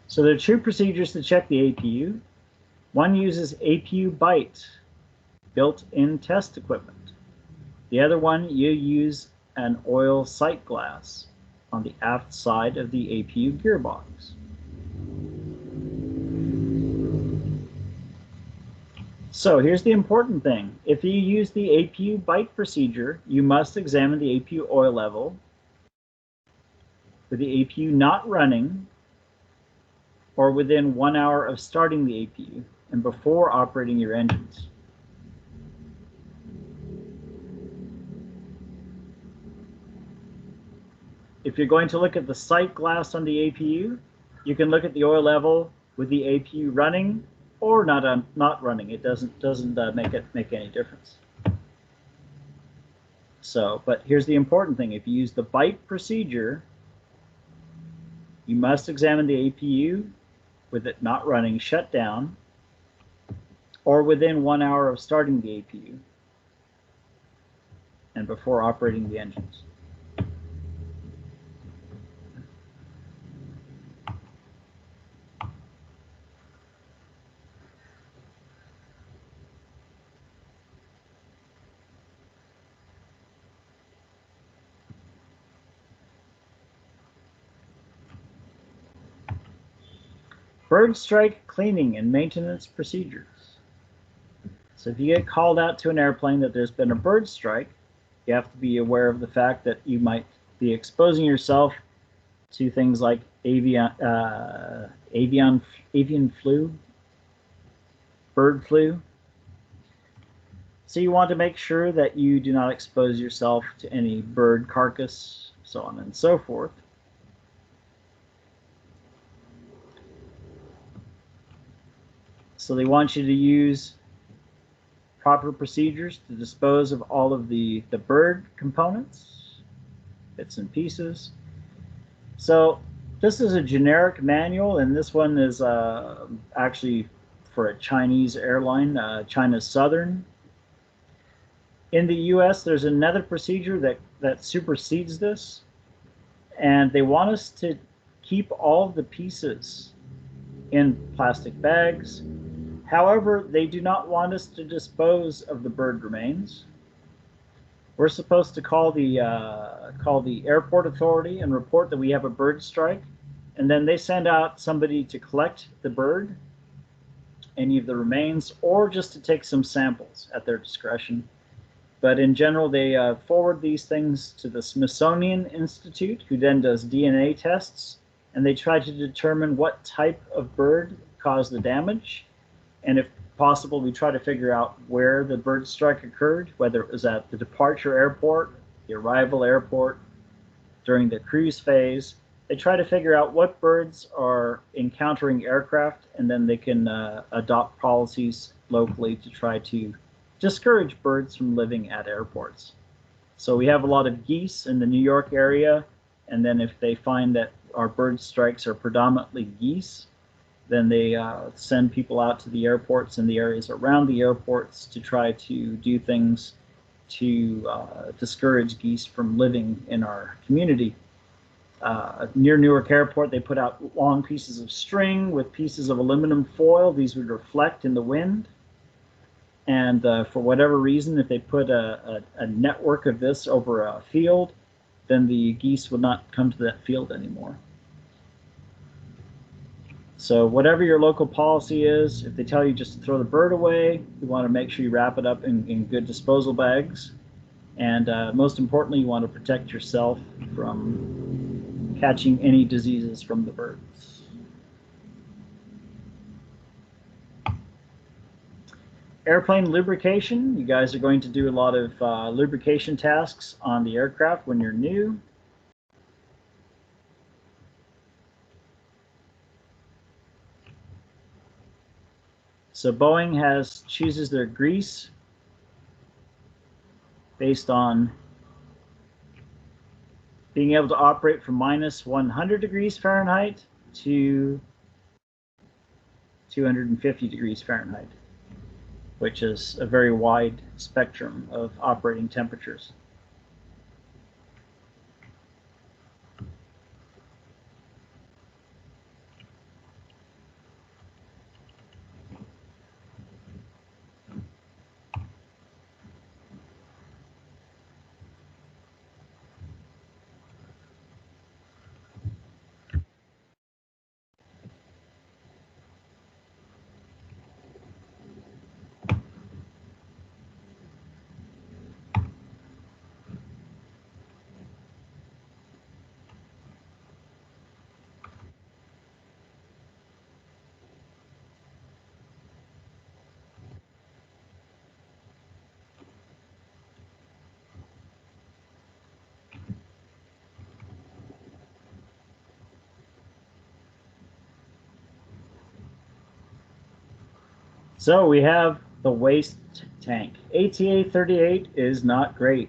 So there are 2 procedures to check the APU. One uses APU Byte, built-in test equipment. The other one, you use an oil sight glass on the aft side of the APU gearbox. So here's the important thing. If you use the APU Byte procedure, you must examine the APU oil level with the APU not running or within 1 hour of starting the APU and before operating your engines. If you're going to look at the sight glass on the APU, you can look at the oil level with the APU running or not running. It doesn't make any difference. So, but here's the important thing: if you use the BITE procedure, you must examine the APU with it not running, shut down, or within 1 hour of starting the APU and before operating the engines. Bird strike cleaning and maintenance procedures. So if you get called out to an airplane that there's been a bird strike, you have to be aware of the fact that you might be exposing yourself to things like avian flu, bird flu. So you want to make sure that you do not expose yourself to any bird carcass, so on and so forth. So they want you to use proper procedures to dispose of all of the bird components, bits and pieces. So this is a generic manual, and this one is actually for a Chinese airline, China Southern. In the US, there's another procedure that supersedes this, and they want us to keep all of the pieces in plastic bags. However, they do not want us to dispose of the bird remains. We're supposed to call the airport authority and report that we have a bird strike, and then they send out somebody to collect the bird, any of the remains, or just to take some samples at their discretion. But in general, they forward these things to the Smithsonian Institute, who then does DNA tests, and they try to determine what type of bird caused the damage. And if possible, we try to figure out where the bird strike occurred, whether it was at the departure airport, the arrival airport, during the cruise phase. They try to figure out what birds are encountering aircraft, and then they can adopt policies locally to try to discourage birds from living at airports. So we have a lot of geese in the New York area, and then if they find that our bird strikes are predominantly geese, then they send people out to the airports and the areas around the airports to try to do things to discourage geese from living in our community. Near Newark Airport, they put out long pieces of string with pieces of aluminum foil. These would reflect in the wind. And for whatever reason, if they put a network of this over a field, then the geese would not come to that field anymore. So whatever your local policy is, if they tell you just to throw the bird away, you want to make sure you wrap it up in good disposal bags. And most importantly, you want to protect yourself from catching any diseases from the birds. Airplane lubrication. You guys are going to do a lot of lubrication tasks on the aircraft when you're new. So Boeing chooses their grease based on being able to operate from minus 100 degrees Fahrenheit to 250 degrees Fahrenheit, which is a very wide spectrum of operating temperatures. So we have the waste tank. ATA 38 is not great.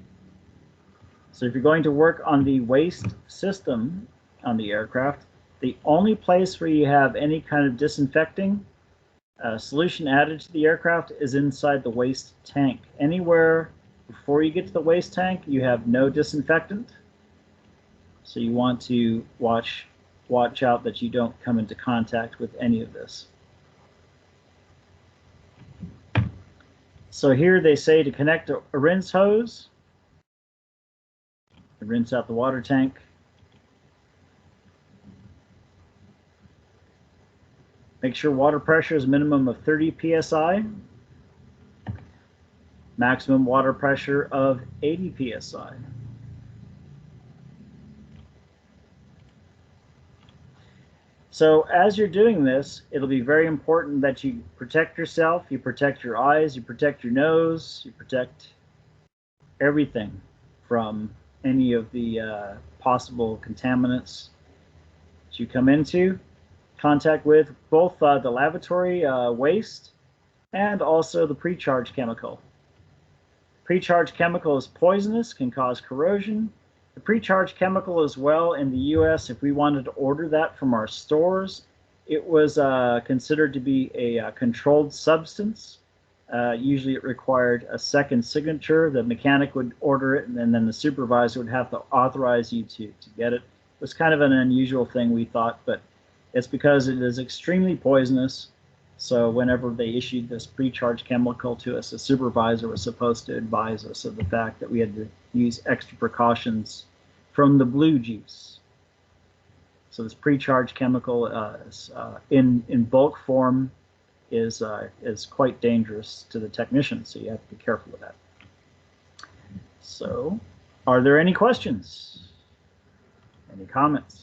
So if you're going to work on the waste system on the aircraft, the only place where you have any kind of disinfecting solution added to the aircraft is inside the waste tank. Anywhere before you get to the waste tank, you have no disinfectant. So you want to watch out that you don't come into contact with any of this. So here they say to connect a rinse hose, rinse out the water tank. Make sure water pressure is a minimum of 30 psi. Maximum water pressure of 80 psi. So as you're doing this, it'll be very important that you protect yourself, you protect your eyes, you protect your nose, you protect everything from any of the possible contaminants that you come into contact with, both the lavatory waste and also the pre-charge chemical. Pre-charge chemical is poisonous, can cause corrosion. The pre-charge chemical as well in the US, if we wanted to order that from our stores, it was considered to be a controlled substance. Usually it required a second signature. The mechanic would order it, and then the supervisor would have to authorize you to get it. It was kind of an unusual thing, we thought, but it's because it is extremely poisonous. So whenever they issued this pre-charge chemical to us, the supervisor was supposed to advise us of the fact that we had to use extra precautions from the blue juice. So this pre-charge chemical in bulk form is quite dangerous to the technician, so you have to be careful with that. So, are there any questions? Any comments?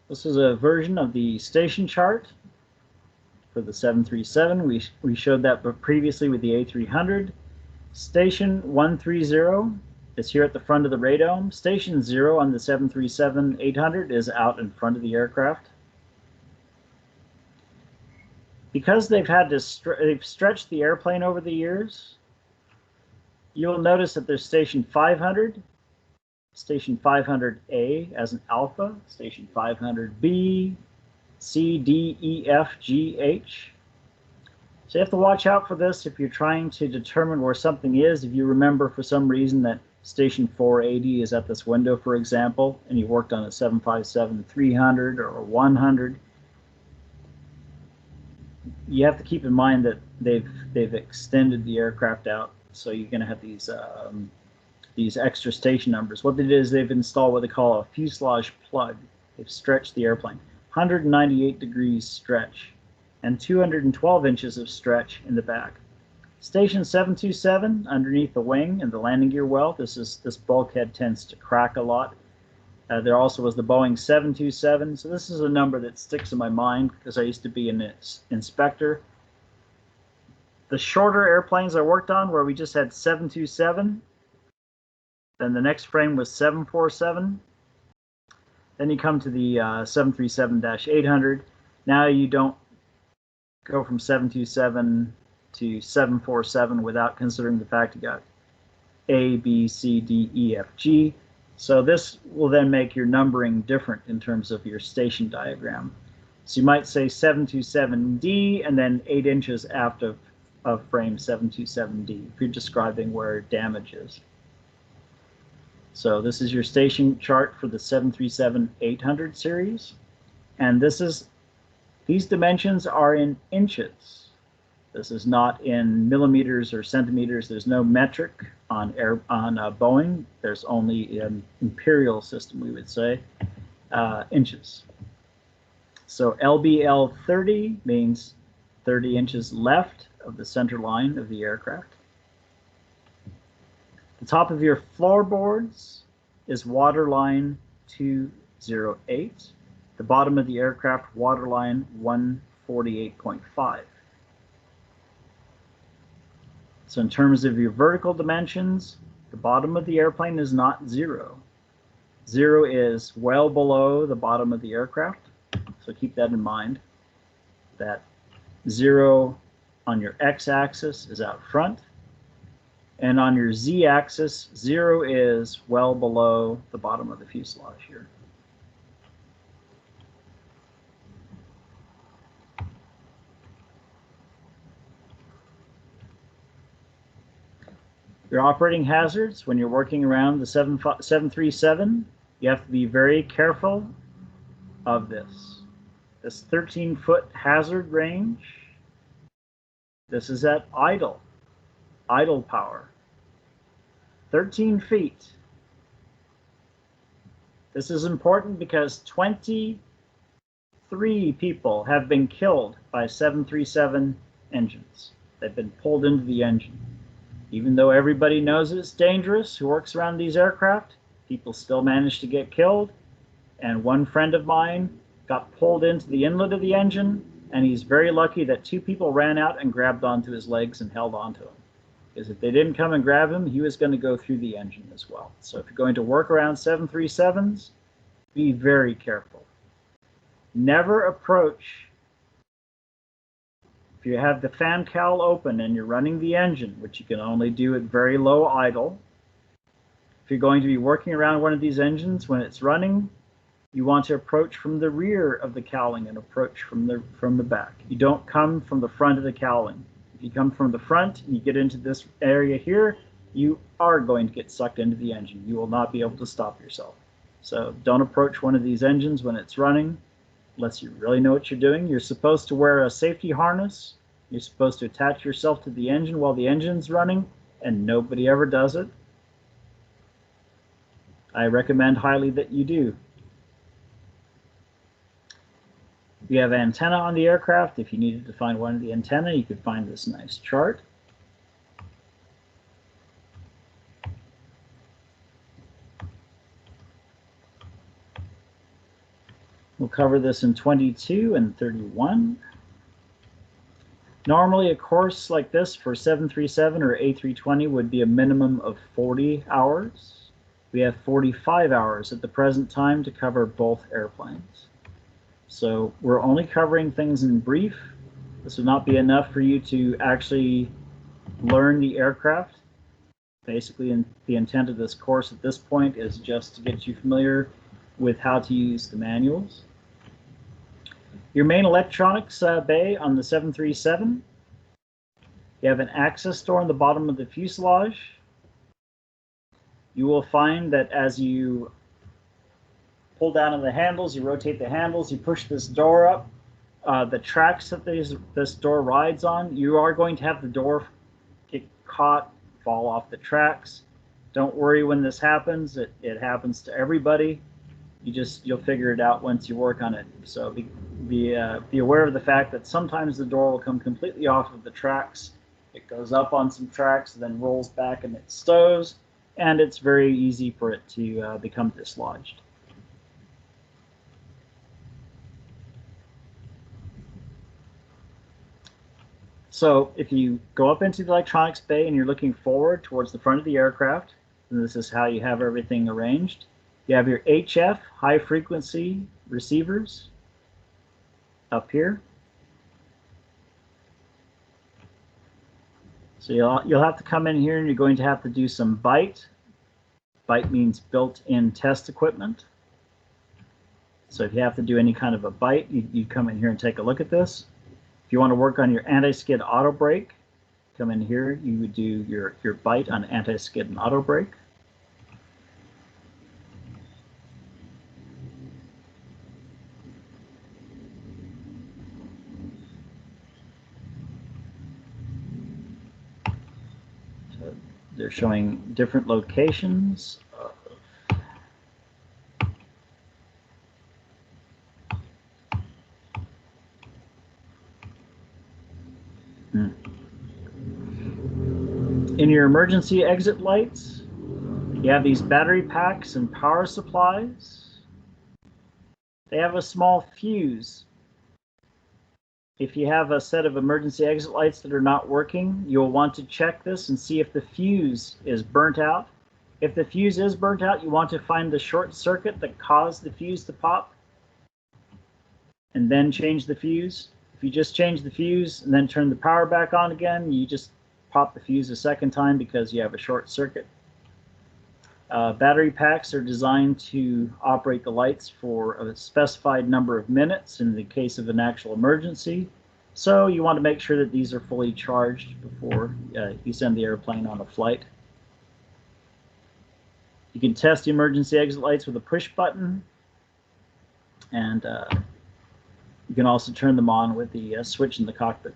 This is a version of the station chart for the 737. We showed that previously with the A300. Station 130 is here at the front of the radome. Station 0 on the 737-800 is out in front of the aircraft. Because they've had to they've stretched the airplane over the years, you'll notice that there's Station 500, Station 500A as an alpha, Station 500B, C, D, E, F, G, H. So you have to watch out for this if you're trying to determine where something is. If you remember for some reason that Station 480 is at this window, for example, and you worked on a 757-300 or a 100, you have to keep in mind that they've extended the aircraft out, so you're going to have these extra station numbers. What they did is they've installed what they call a fuselage plug. They've stretched the airplane, 198 degrees stretch, and 212 inches of stretch in the back. Station 727 underneath the wing and the landing gear well. This bulkhead tends to crack a lot. There also was the Boeing 727. So this is a number that sticks in my mind because I used to be an inspector. The shorter airplanes I worked on, where we just had 727, then the next frame was 747. Then you come to the 737-800. Now you don't go from 727 to 747 without considering the fact you got A, B, C, D, E, F, G. So this will then make your numbering different in terms of your station diagram. So you might say 727D and then 8 inches aft of frame 727D if you're describing where damage is. So this is your station chart for the 737-800 series. And these dimensions are in inches. This is not in millimeters or centimeters. There's no metric on Boeing. There's only an imperial system, we would say, inches. So LBL 30 means 30 inches left of the center line of the aircraft. The top of your floorboards is waterline 208. The bottom of the aircraft, waterline 148.5. So in terms of your vertical dimensions, the bottom of the airplane is not 0. 0 is well below the bottom of the aircraft. So keep that in mind, that 0 on your x-axis is out front. And on your z-axis, 0 is well below the bottom of the fuselage here. Your operating hazards, when you're working around the 737, you have to be very careful of this. This 13-foot hazard range, this is at idle power. 13 feet. This is important because 23 people have been killed by 737 engines. They've been pulled into the engine. Even though everybody knows it's dangerous who works around these aircraft, people still manage to get killed. And one friend of mine got pulled into the inlet of the engine, and he's very lucky that 2 people ran out and grabbed onto his legs and held onto him. Because if they didn't come and grab him, he was going to go through the engine as well. So if you're going to work around 737s, be very careful. Never approach. If you have the fan cowl open and you're running the engine, which you can only do at very low idle, if you're going to be working around one of these engines when it's running, you want to approach from the rear of the cowling and approach from the back. You don't come from the front of the cowling. If you come from the front and you get into this area here, you are going to get sucked into the engine. You will not be able to stop yourself. So don't approach one of these engines when it's running unless you really know what you're doing. You're supposed to wear a safety harness. You're supposed to attach yourself to the engine while the engine's running, and nobody ever does it. I recommend highly that you do. We have antenna on the aircraft. If you needed to find one of the antenna, you could find this nice chart. We'll cover this in 22 and 31. Normally, a course like this for 737 or A320 would be a minimum of 40 hours. We have 45 hours at the present time to cover both airplanes. So we're only covering things in brief. This would not be enough for you to actually learn the aircraft. Basically, the intent of this course at this point is just to get you familiar with how to use the manuals. Your main electronics bay on the 737. You have an access door on the bottom of the fuselage. You will find that as you pull down on the handles, you rotate the handles, you push this door up, the tracks that this door rides on, you are going to have the door get caught, fall off the tracks. Don't worry when this happens. It happens to everybody. You'll figure it out once you work on it. So be aware of the fact that sometimes the door will come completely off of the tracks. It goes up on some tracks, then rolls back and it stows, and it's very easy for it to become dislodged. So if you go up into the electronics bay and you're looking forward towards the front of the aircraft, and this is how you have everything arranged. You have your HF, high frequency receivers, up here. So you'll have to come in here and you're going to have to do some BITE. BITE means built-in test equipment. So if you have to do any kind of a BITE, you come in here and take a look at this. If you want to work on your anti-skid auto brake, come in here, you would do your BITE on anti-skid and auto brake. They're showing different locations. In your emergency exit lights, you have these battery packs and power supplies. They have a small fuse. If you have a set of emergency exit lights that are not working, you'll want to check this and see if the fuse is burnt out. If the fuse is burnt out, you want to find the short circuit that caused the fuse to pop and then change the fuse. If you just change the fuse and then turn the power back on again, you just pop the fuse a second time because you have a short circuit. Battery packs are designed to operate the lights for a specified number of minutes in the case of an actual emergency. So you want to make sure that these are fully charged before you send the airplane on a flight. You can test the emergency exit lights with a push button, and you can also turn them on with the switch in the cockpit.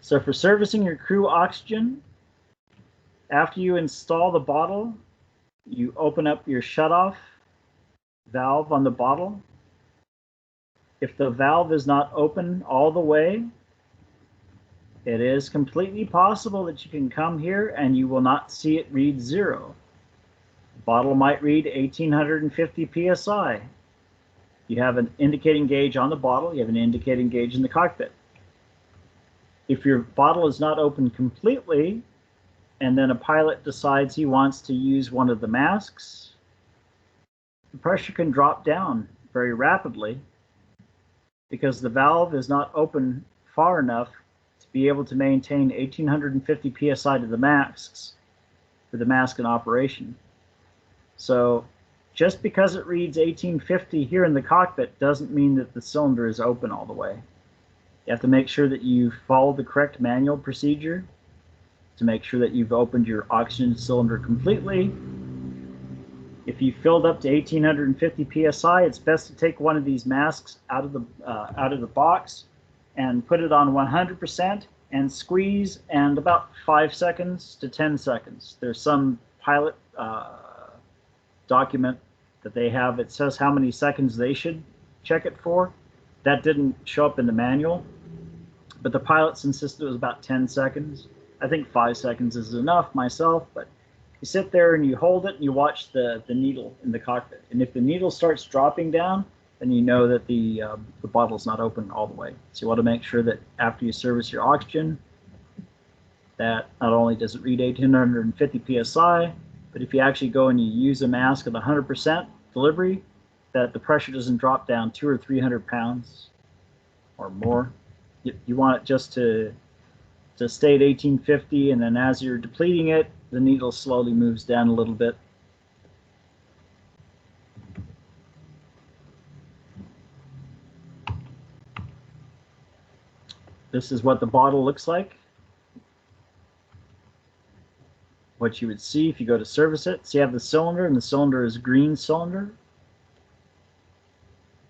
So for servicing your crew oxygen, after you install the bottle, you open up your shutoff valve on the bottle. If the valve is not open all the way, it is completely possible that you can come here and you will not see it read 0. The bottle might read 1850 psi. You have an indicating gauge on the bottle, you have an indicating gauge in the cockpit. If your bottle is not open completely, and then a pilot decides he wants to use one of the masks, the pressure can drop down very rapidly because the valve is not open far enough to be able to maintain 1850 psi to the masks for the mask in operation. So just because it reads 1850 here in the cockpit doesn't mean that the cylinder is open all the way. You have to make sure that you follow the correct manual procedure to make sure that you've opened your oxygen cylinder completely. If you filled up to 1850 psi, it's best to take one of these masks out of the box and put it on 100% and squeeze, and about 5 seconds to 10 seconds. There's some pilot document that they have. It says how many seconds they should check it for. That didn't show up in the manual, but the pilots insisted it was about 10 seconds. I think 5 seconds is enough myself, but you sit there and you hold it and you watch the needle in the cockpit. And if the needle starts dropping down, then you know that the bottle's not open all the way. So you want to make sure that after you service your oxygen, that not only does it read 1850 psi, but if you actually go and you use a mask at 100% delivery, that the pressure doesn't drop down 200 or 300 pounds or more. You want it just to stay at 1850, and then as you're depleting it, the needle slowly moves down a little bit. This is what the bottle looks like. What you would see if you go to service it. So you have the cylinder, and the cylinder is green cylinder.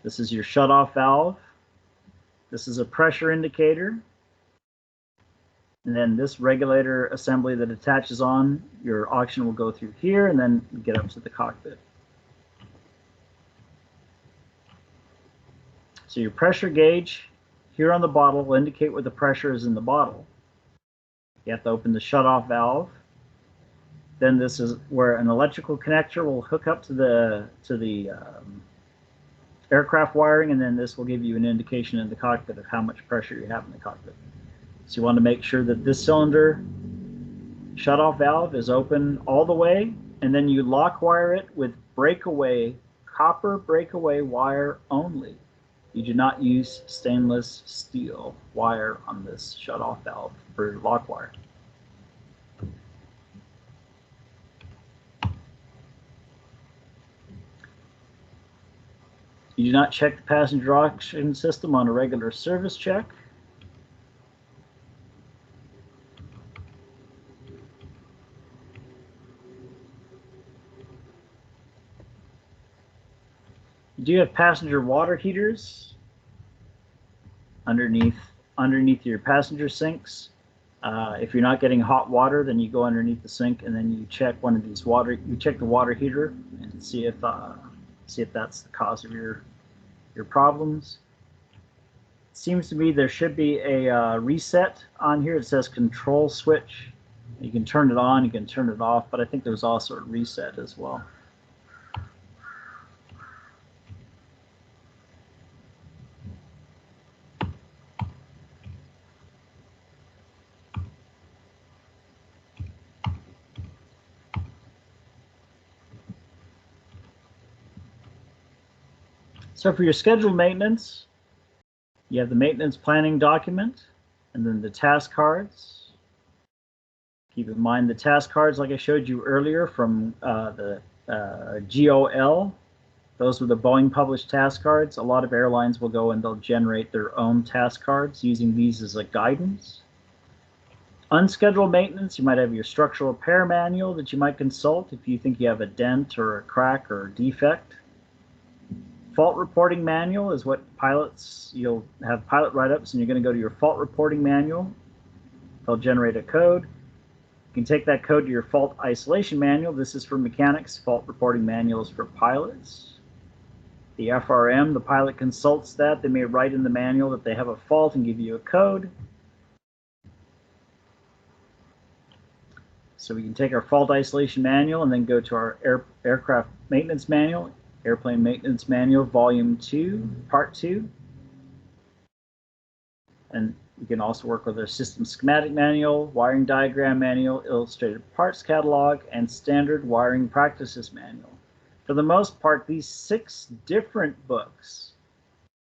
This is your shutoff valve. This is a pressure indicator. And then this regulator assembly that attaches on, your oxygen will go through here and then get up to the cockpit. So your pressure gauge here on the bottle will indicate what the pressure is in the bottle. You have to open the shutoff valve. Then this is where an electrical connector will hook up to the aircraft wiring, and then this will give you an indication in the cockpit of how much pressure you have in the cockpit. So you want to make sure that this cylinder shutoff valve is open all the way, and then you lock wire it with breakaway, copper breakaway wire only. You do not use stainless steel wire on this shutoff valve for lock wire. You do not check the passenger oxygen system on a regular service check. You do have passenger water heaters. underneath your passenger sinks. If you're not getting hot water, then you go underneath the sink and then you check one of these you check the water heater and see if that's the cause of your problems. It seems to me there should be a reset on here. It says control switch. You can turn it on, you can turn it off, but I think there's also a reset as well. So for your scheduled maintenance, you have the maintenance planning document and then the task cards. Keep in mind the task cards, like I showed you earlier from the GOL, those were the Boeing published task cards. A lot of airlines will go and they'll generate their own task cards using these as a guidance. Unscheduled maintenance, you might have your structural repair manual that you might consult if you think you have a dent or a crack or a defect. Fault reporting manual is what you'll have pilot write-ups, and you're going to go to your fault reporting manual. They'll generate a code. You can take that code to your fault isolation manual. This is for mechanics. Fault reporting manual is for pilots. The FRM, the pilot consults that. They may write in the manual that they have a fault and give you a code. So we can take our fault isolation manual and then go to our aircraft maintenance manual. Airplane Maintenance Manual, Volume 2, Part 2. And you can also work with our System Schematic Manual, Wiring Diagram Manual, Illustrated Parts Catalog, and Standard Wiring Practices Manual. For the most part, these 6 different books,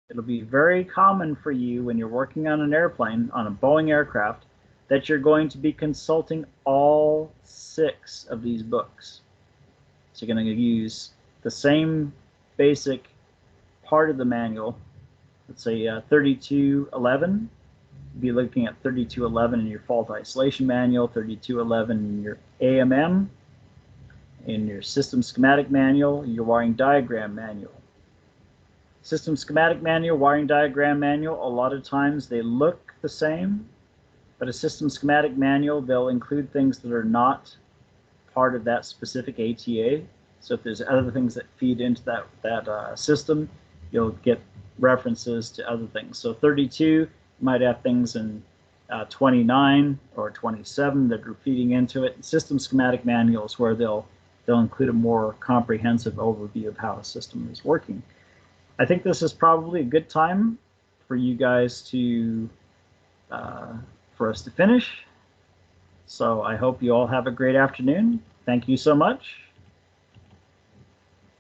it'll be very common for you when you're working on an airplane, on a Boeing aircraft, that you're going to be consulting all 6 of these books. So you're going to use the same basic part of the manual. Let's say 3211. Be looking at 3211 in your fault isolation manual, 3211 in your AMM, in your system schematic manual, your wiring diagram manual. System schematic manual, wiring diagram manual, a lot of times they look the same, but a system schematic manual, they'll include things that are not part of that specific ATA. So if there's other things that feed into that system, you'll get references to other things. So 32 might have things in 29 or 27 that are feeding into it. System schematic manuals where they'll include a more comprehensive overview of how a system is working. I think this is probably a good time for you guys to for us to finish. So I hope you all have a great afternoon. Thank you so much.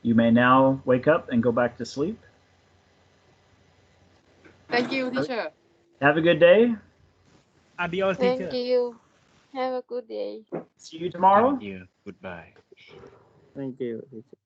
You may now wake up and go back to sleep. Thank you, teacher. Have a good day. Adios, teacher. Thank you. Have a good day. See you tomorrow. Thank you. Goodbye. Thank you, teacher.